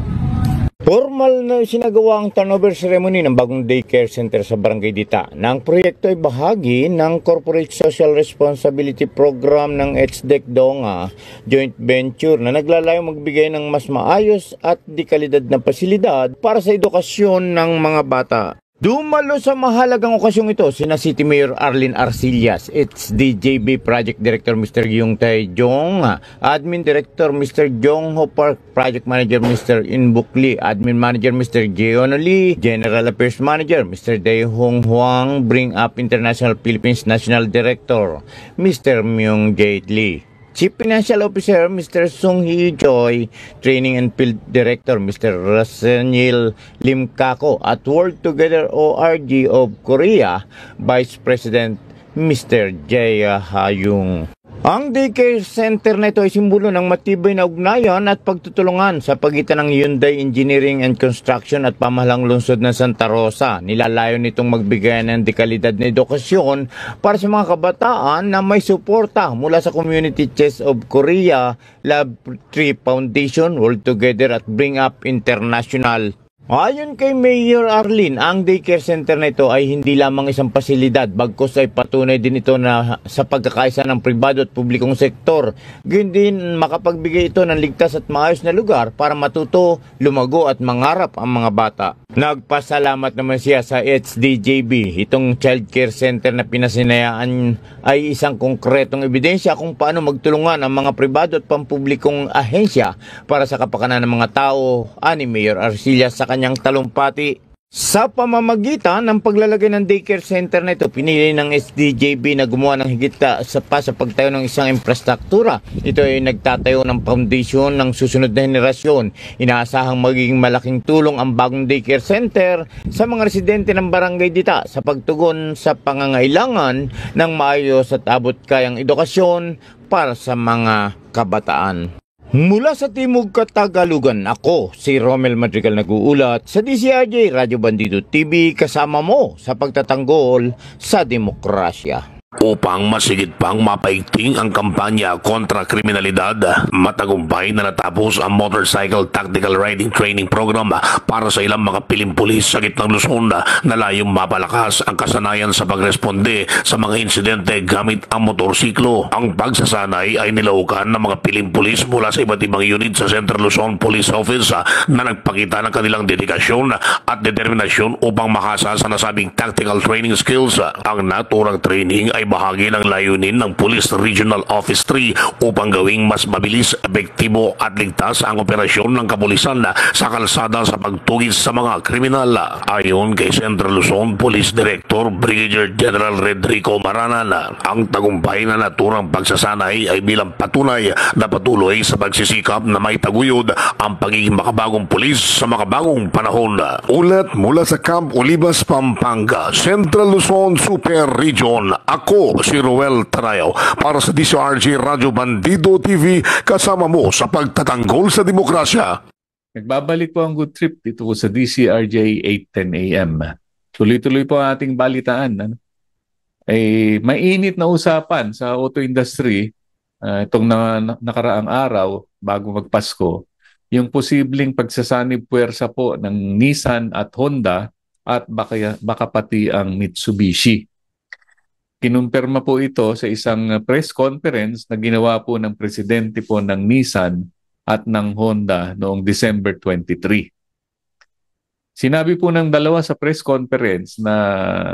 Formal na sinagawa ang turnover ceremony ng bagong daycare center sa Barangay Dita. Ang proyekto ay bahagi ng Corporate Social Responsibility Program ng HDEC Donga Joint Venture na naglalayong magbigay ng mas maayos at dekalidad na pasilidad para sa edukasyon ng mga bata. Dumalo sa mahalagang okasyong ito sina City Mayor Arlene Arcillas, HDJB Project Director Mr. Gyung Tae Jong, Admin Director Mr. Jong Ho Park, Project Manager Mr. Inbukli, Admin Manager Mr. Jeon Lee, General Affairs Manager Mr. Dae Hong Huang, Bring Up International Philippines National Director Mr. Myung Jae Lee, Chief Financial Officer Mr. Sung Hee Choi, Training and Field Director Mr. Rasenil Lim Kako at World Together ORG of Korea, Vice President Mr. Jae Hayung. Ang daycare center na ito ay simbolo ng matibay na ugnayan at pagtutulungan sa pagitan ng Hyundai Engineering and Construction at pamahalang lungsod ng Santa Rosa. Nilalayon nitong magbigay ng dekalidad na edukasyon para sa mga kabataan na may suporta mula sa Community Chest of Korea, Love Tree Foundation, World Together at Bring Up International. Ayon kay Mayor Arlene, ang daycare center na ito ay hindi lamang isang pasilidad, bagkus ay patunay din ito na sa pagkakaisa ng pribado at publikong sektor. Gayun din makapagbigay ito ng ligtas at maayos na lugar para matuto, lumago at mangarap ang mga bata. Nagpasalamat naman siya sa HDJB. Itong child care center na pinasinayaan ay isang konkretong ebidensya kung paano magtulungan ang mga pribado at pampublikong ahensya para sa kapakanan ng mga tao, ani Mayor Arcillas sa kanyang talumpati. Sa pamamagitan ng paglalagay ng daycare center na ito, pinili ng SDJB na gumawa ng higit sa pagtayo ng isang infrastruktura. Ito ay nagtatayo ng foundation ng susunod na henerasyon. Inaasahang magiging malaking tulong ang bagong daycare center sa mga residente ng Barangay Dita sa pagtugon sa pangangailangan ng maayos at abot-kayang edukasyon para sa mga kabataan. Mula sa Timog Katagalugan, ako si Romel Madrigal nag-uulat sa DZRJ Radio Bandido TV, kasama mo sa pagtatanggol sa demokrasya. Upang masigit pang mapaigting ang kampanya kontra kriminalidad, matagumpay na natapos ang Motorcycle Tactical Riding Training Program para sa ilang mga piling pulis sa gitnang Luzon na layong mapalakas ang kasanayan sa pagresponde sa mga insidente gamit ang motorsiklo. Ang pagsasanay ay nilaukan ng mga piling pulis mula sa iba't ibang unit sa Central Luzon Police Office na nagpakita ng kanilang dedikasyon at determinasyon upang makasa sa nasabing tactical training skills. Ang naturang training ay bahagi ng layunin ng Police Regional Office 3 upang gawing mas mabilis, epektibo at ligtas ang operasyon ng kapulisan sa kalsada sa pagtugis sa mga kriminal. Ayon kay Central Luzon Police Director Brigadier General Redrico Maranan, ang tagumpay na naturang pagsasanay ay bilang patunay na patuloy sa pagsisikap na may taguyod ang pagiging makabagong pulis sa makabagong panahon. Ulat mula sa Camp Olivas, Pampanga, Central Luzon Super Region. Ako si Roel Tarayo para sa DCRJ Radyo Bandido TV, kasama mo sa pagtatanggol sa demokrasya. Nagbabalik po ang Good Trip dito po sa DCRJ 8:10 AM. Tuloy-tuloy po ang ating balitaan. Mainit na usapan sa auto industry itong nakaraang araw bago magpasko, yung posibleng pagsasanib puwersa po ng Nissan at Honda at baka pati ang Mitsubishi. Kinumpirma po ito sa isang press conference na ginawa po ng presidente po ng Nissan at ng Honda noong December 23. Sinabi po ng dalawa sa press conference na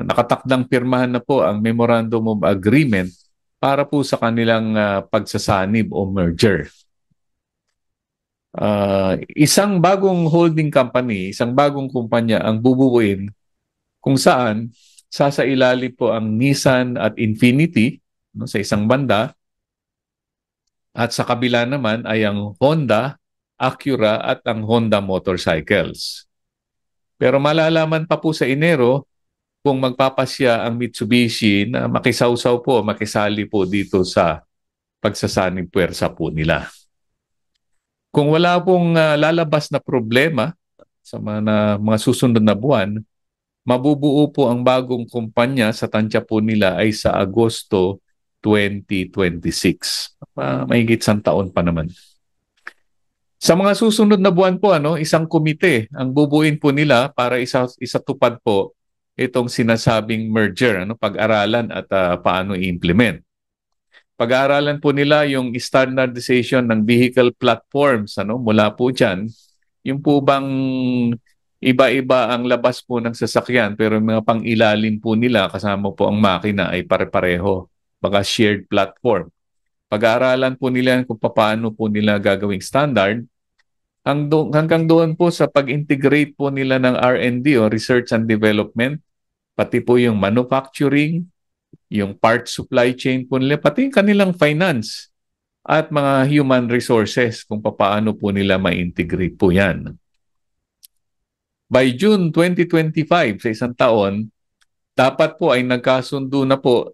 nakatakdang pirmahan na po ang Memorandum of Agreement para po sa kanilang pagsasanib o merger. Isang bagong holding company, isang bagong kumpanya ang bubuuin kung saan sasailalim po ang Nissan at Infiniti sa isang banda at sa kabila naman ay ang Honda, Acura at ang Honda Motorcycles. Pero malalaman pa po sa Enero kung magpapasya ang Mitsubishi na makisawsaw po, makisali po dito sa pagsasanib puwersa po nila. Kung wala pong lalabas na problema sa mga susunod na buwan, mabubuo po ang bagong kumpanya sa tansya po nila ay sa Agosto 2026. Mahigit isang taon pa naman. Sa mga susunod na buwan po, isang komite ang bubuin po nila para isatupad po itong sinasabing merger, pag-aralan at paano i-implement. Pag-aaralan po nila yung standardization ng vehicle platforms, mula po dyan, yung po bang iba-iba ang labas po ng sasakyan pero yung mga pang-ilalim po nila kasama po ang makina ay pare-pareho. Baka shared platform. Pag-aaralan po nila kung paano po nila gagawing standard hanggang doon po sa pag-integrate po nila ng R&D o Research and Development, pati po yung manufacturing, yung part supply chain po nila, pati yung kanilang finance at mga human resources kung paano po nila ma-integrate po yan. By June 2025, sa isang taon, dapat po ay nagkasundo na po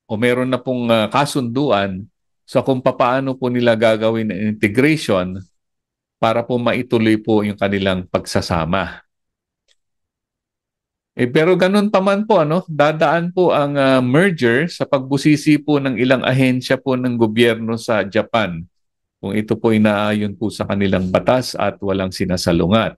o meron na pong kasunduan sa kung paano po nila gagawin ang integration para po maituloy po yung kanilang pagsasama. Pero ganun pa man po, dadaan po ang merger sa pagbusisi po ng ilang ahensya po ng gobyerno sa Japan kung ito po ay naayon po sa kanilang batas at walang sinasalungat.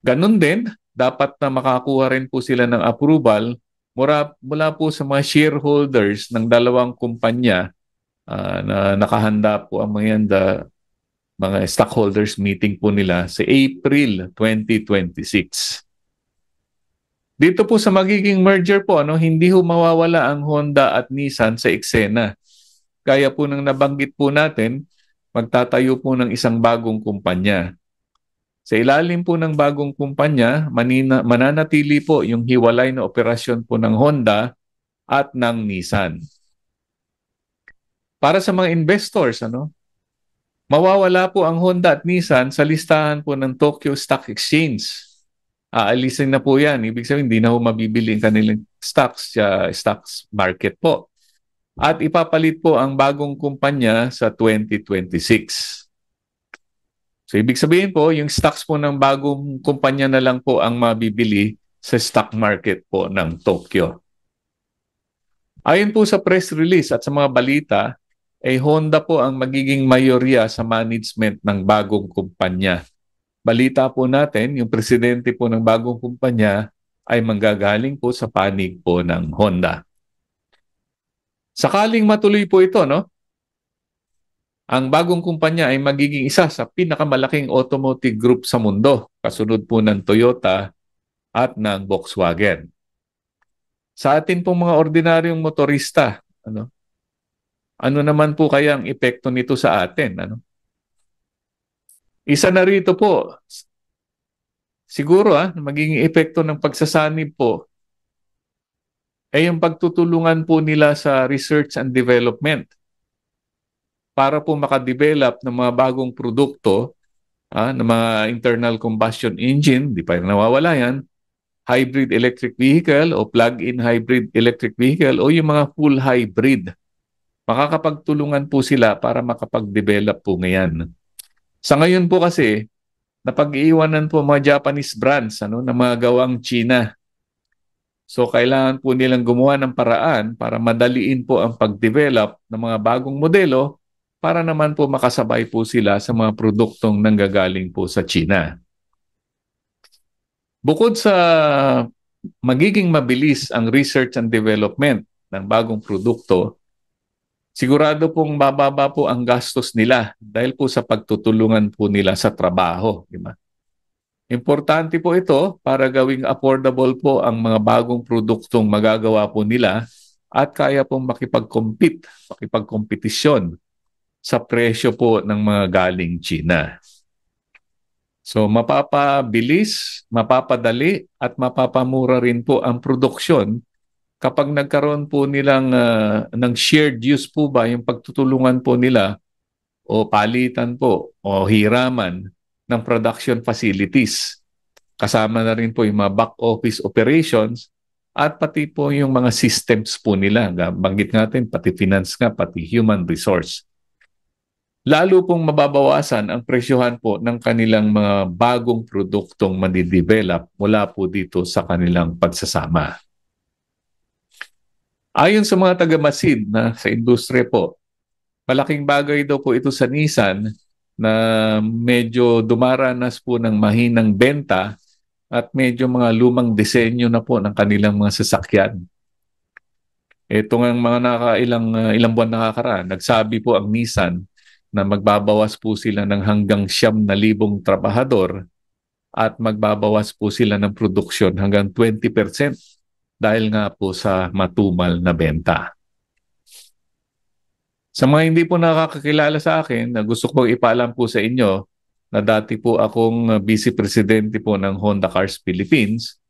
Ganun din, dapat na makakuha rin po sila ng approval mula po sa mga shareholders ng dalawang kumpanya na nakahanda po ang mga stockholders meeting po nila sa April 2026. Dito po sa magiging merger po, hindi ho mawawala ang Honda at Nissan sa eksena. Gaya po ng nabanggit po natin, magtatayo po ng isang bagong kumpanya. Sa ilalim po ng bagong kumpanya, mananatili po yung hiwalay na operasyon po ng Honda at ng Nissan. Para sa mga investors, mawawala po ang Honda at Nissan sa listahan po ng Tokyo Stock Exchange. Aalisin na po yan. Ibig sabihin, hindi na po mabibili ang kanilang stocks sa stocks market po. At ipapalit po ang bagong kumpanya sa 2026. So, ibig sabihin po, yung stocks po ng bagong kumpanya na lang po ang mabibili sa stock market po ng Tokyo. Ayon po sa press release at sa mga balita, Honda po ang magiging mayorya sa management ng bagong kumpanya. Balita po natin, yung presidente po ng bagong kumpanya ay manggagaling po sa panig po ng Honda. Sakaling matuloy po ito, no? Ang bagong kumpanya ay magiging isa sa pinakamalaking automotive group sa mundo, kasunod po ng Toyota at ng Volkswagen. Sa atin pong mga ordinaryong motorista, ano naman po kaya ang epekto nito sa atin? Isa na rito po, siguro magiging epekto ng pagsasanib po ay yung pagtutulungan po nila sa research and development para po makadevelop ng mga bagong produkto, ng mga internal combustion engine, di pa rin nawawala yan, hybrid electric vehicle o plug-in hybrid electric vehicle o yung mga full hybrid. Makakapagtulungan po sila para makapag-develop po ngayon. Sa ngayon po kasi, napag-iiwanan po mga Japanese brands na mga gawang China. So kailangan po nilang gumawa ng paraan para madaliin po ang pag-develop ng mga bagong modelo para naman po makasabay po sila sa mga produktong nanggagaling po sa China. Bukod sa magiging mabilis ang research and development ng bagong produkto, sigurado pong bababa po ang gastos nila dahil po sa pagtutulungan po nila sa trabaho. Diba? Importante po ito para gawing affordable po ang mga bagong produktong magagawa po nila at kaya pong makipagkompetisyon sa presyo po ng mga galing China. So mapapabilis, mapapadali at mapapamura rin po ang produksyon kapag nagkaroon po nilang ng shared use po ba yung pagtutulungan po nila o palitan po o hiraman ng production facilities. Kasama na rin po yung mga back office operations at pati po yung mga systems po nila. Banggit natin pati finance nga, pati human resource. Lalo pong mababawasan ang presyohan po ng kanilang mga bagong produktong madidevelop mula po dito sa kanilang pagsasama. Ayon sa mga taga-masid sa industriya po, malaking bagay daw po ito sa Nissan na medyo dumaranas po ng mahinang benta at medyo mga lumang disenyo na po ng kanilang mga sasakyan. Ito ng mga ilang buwan nakakaraan, nagsabi po ang Nissan na magbabawas po sila ng hanggang 9,000 trabahador at magbabawas po sila ng produksyon hanggang 20% dahil nga po sa matumal na benta. Sa mga hindi po nakakakilala sa akin, gusto ko ipaalam po sa inyo na dati po akong vice presidente po ng Honda Cars Philippines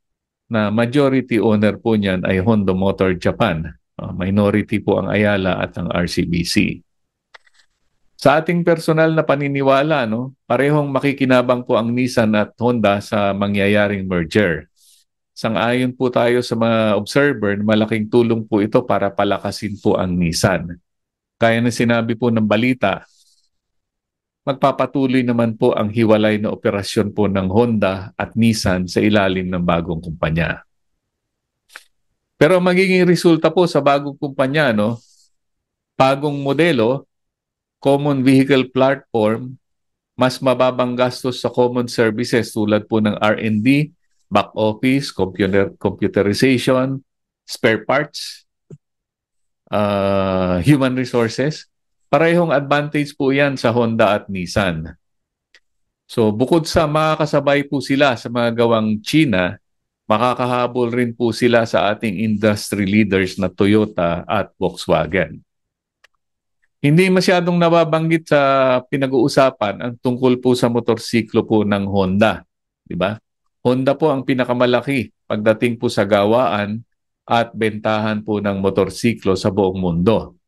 na majority owner po niyan ay Honda Motor Japan. Minority po ang Ayala at ang RCBC. Sa ating personal na paniniwala, parehong makikinabang po ang Nissan at Honda sa mangyayaring merger. Sang-ayon po tayo sa mga observer na malaking tulong po ito para palakasin po ang Nissan. Kaya na sinabi po ng balita, magpapatuloy naman po ang hiwalay na operasyon po ng Honda at Nissan sa ilalim ng bagong kumpanya. Pero magiging resulta po sa bagong kumpanya, bagong modelo, common vehicle platform, mas mababang gastos sa common services tulad po ng R&D, back office, computerization, spare parts, human resources. Parehong advantage po yan sa Honda at Nissan. So bukod sa makakasabay po sila sa mga gawang China, makakahabol rin po sila sa ating industry leaders na Toyota at Volkswagen. Hindi masyadong nababanggit sa pinag-uusapan ang tungkol po sa motorsiklo po ng Honda. Diba? Honda po ang pinakamalaki pagdating po sa gawaan at bentahan po ng motorsiklo sa buong mundo.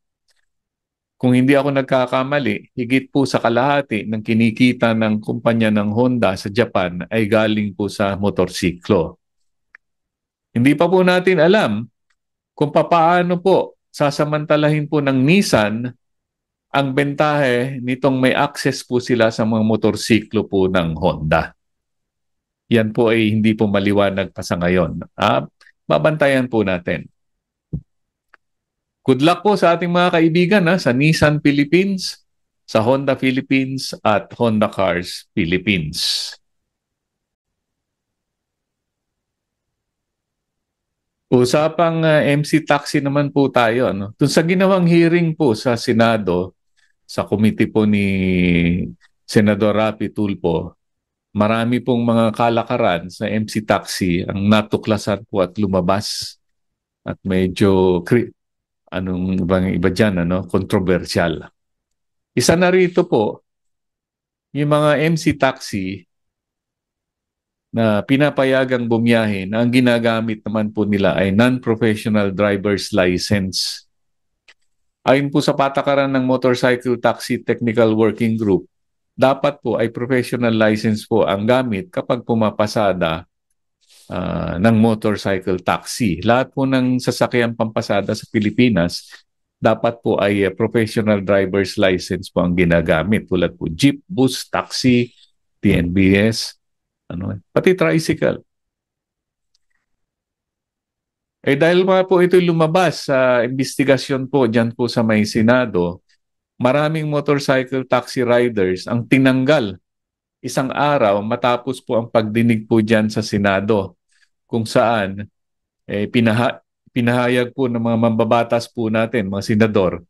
Kung hindi ako nagkakamali, higit po sa kalahati ng kinikita ng kumpanya ng Honda sa Japan ay galing po sa motorsiklo. Hindi pa po natin alam kung papaano po sasamantalahin po ng Nissan ang bentahe nitong may access po sila sa mga motorsiklo po ng Honda. Yan po ay hindi po maliwanag pa sa ngayon. Babantayan po natin. Good luck po sa ating mga kaibigan sa Nissan Philippines, sa Honda Philippines at Honda Cars Philippines. Usapang MC Taxi naman po tayo. Doon sa ginawang hearing po sa Senado, sa committee po ni Senador Rapi Tulfo, marami pong mga kalakaran sa MC Taxi ang natuklasan po at lumabas. At medyo anong ibang iba dyan, controversial. Isa na rito po, yung mga MC Taxi na pinapayagang bumiyahe na ang ginagamit naman po nila ay non-professional driver's license. Ayon po sa patakaran ng Motorcycle Taxi Technical Working Group, dapat po ay professional license po ang gamit kapag pumapasada ng motorcycle taxi. Lahat po ng sasakyang pampasada sa Pilipinas, dapat po ay professional driver's license po ang ginagamit. Tulad po jeep, bus, taxi, TNBS, pati tricycle. Dahil mga po ito'y lumabas sa investigasyon po dyan po sa may Senado, maraming motorcycle taxi riders ang tinanggal isang araw matapos po ang pagdinig po dyan sa Senado, kung saan pinahayag po ng mga mambabatas po natin, mga senador,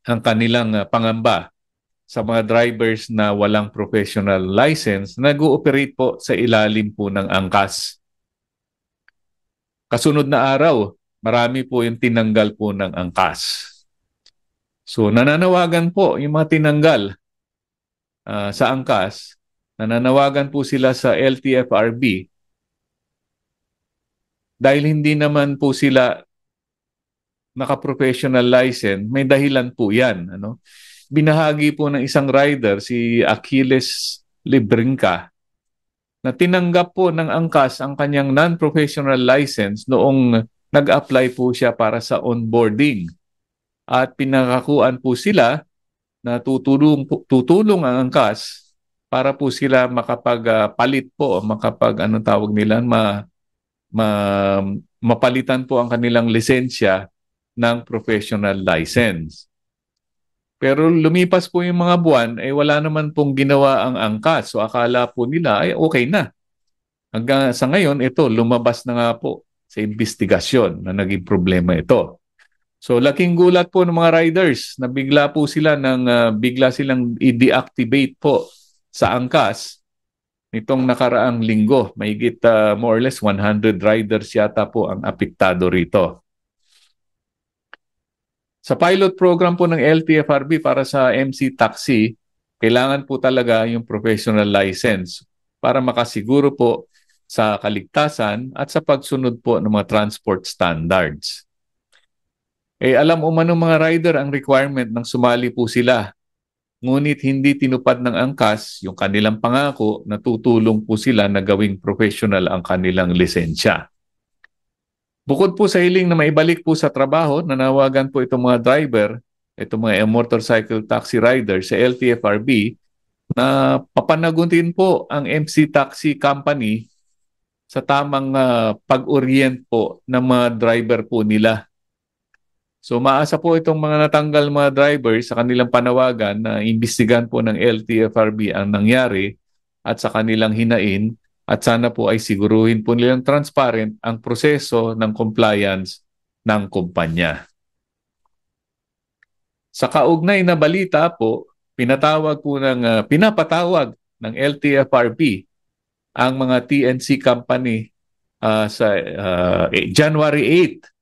ang kanilang pangamba sa mga drivers na walang professional license na nag-ooperate po sa ilalim po ng angkas. Kasunod na araw, marami po yung tinanggal po ng angkas. So nananawagan po yung mga tinanggal sa angkas, nananawagan po sila sa LTFRB dahil hindi naman po sila naka-professional license, may dahilan po yan. Binahagi po ng isang rider, si Achilles Librinca, na tinanggap po ng angkas ang kanyang non-professional license noong nag-apply po siya para sa onboarding. At pinakakuan po sila na tutulong ang angkas para po sila makapagpalit po, mapalitan po ang kanilang lisensya ng professional license. Pero lumipas po yung mga buwan, wala naman pong ginawa ang angkas. So akala po nila, okay na. Hanggang sa ngayon, ito, lumabas na nga po sa investigasyon na naging problema ito. So laking gulat po ng mga riders na bigla silang i-deactivate po sa angkas nitong nakaraang linggo. Mahigit more or less 100 riders yata po ang apektado rito. Sa pilot program po ng LTFRB para sa MC Taxi, kailangan po talaga yung professional license para makasiguro po sa kaligtasan at sa pagsunod po ng mga transport standards. Alam umano mga rider ang requirement ng sumali po sila. Ngunit hindi tinupad ng angkas yung kanilang pangako na tutulong po sila na gawing professional ang kanilang lisensya. Bukod po sa hiling na maibalik po sa trabaho, nanawagan po itong mga driver, itong mga motorcycle taxi rider sa LTFRB na papanagutin po ang MC Taxi Company sa tamang pag-orient po ng mga driver po nila. So maasa po itong mga natanggal mga drivers sa kanilang panawagan na imbestigahan po ng LTFRB ang nangyari at sa kanilang hinain at sana po ay siguruhin po nilang transparent ang proseso ng compliance ng kumpanya. Sa kaugnay na balita po, pinapatawag ng LTFRB ang mga TNC company sa January 8.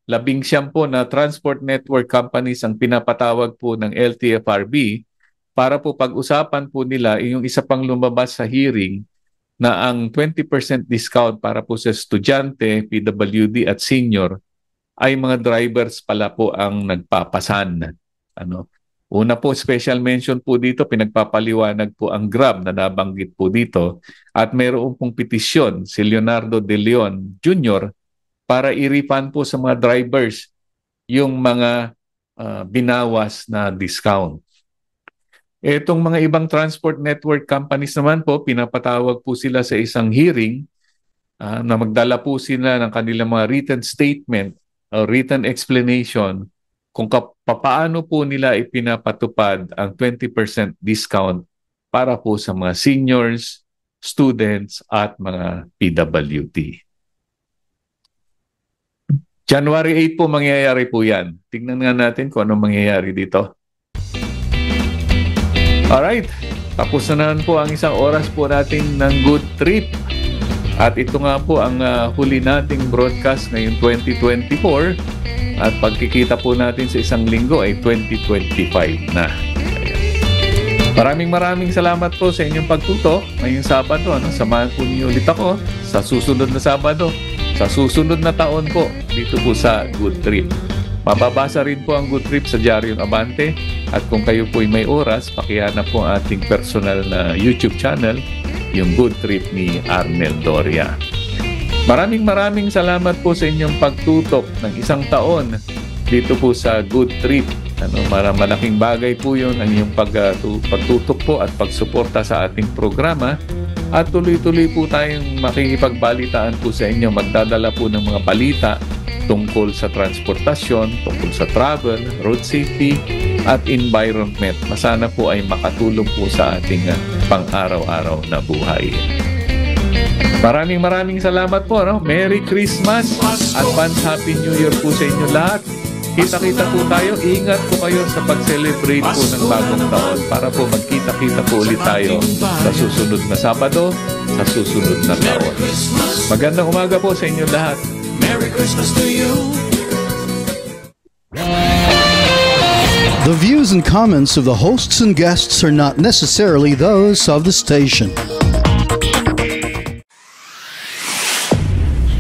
19 po na transport network companies ang pinapatawag po ng LTFRB para po pag-usapan po nila yung isa pang lumabas sa hearing na ang 20% discount para po sa estudyante, PWD at senior ay mga drivers pala po ang nagpapasan. Una po, special mention po dito, pinagpapaliwanag po ang Grab na nabanggit po dito at mayroon pong petisyon si Leonardo De Leon Jr. para i-refund po sa mga drivers yung mga binawas na discount. Itong mga ibang transport network companies naman po, pinapatawag po sila sa isang hearing na magdala po sila ng kanilang mga written statement o written explanation kung paano po nila ipinapatupad ang 20% discount para po sa mga seniors, students, at mga PWD. January 8 po mangyayari po yan. Tingnan nga natin kung ano mangyayari dito. Alright, tapos na naman po ang isang oras po natin ng Good Trip. At ito nga po ang huli nating broadcast ngayong 2024. At pagkikita po natin sa isang linggo ay 2025 na. Maraming salamat po sa inyong pagtutok ngayong Sabado. Samahan po niyo ulit ako sa susunod na Sabado, sa susunod na taon po dito po sa Good Trip. Mababasa rin po ang Good Trip sa Diaryong Abante. At kung kayo po ay may oras, pakihanap po ang ating personal na YouTube channel, yung Good Trip ni Arnel Doria. Maraming salamat po sa inyong pagtutok ng isang taon dito po sa Good Trip. Malaking bagay po yun ang inyong pagtutok po at pagsuporta sa ating programa. At tuloy-tuloy po tayong makikipagbalitaan po sa inyo. Magdadala po ng mga balita tungkol sa transportasyon, tungkol sa travel, road safety, at environment. Masana po ay makatulong po sa ating pang-araw-araw na buhay. Maraming salamat po. Merry Christmas! Advance Happy New Year po sa inyo lahat. Kita-kita po tayo. Ingat po kayo sa pag-celebrate po ng bagong taon para po magkita-kita po ulit tayo sa susunod na Sabado, sa susunod na taon. Magandang umaga po sa inyo lahat. Merry Christmas to you. The views and comments of the hosts and guests are not necessarily those of the station.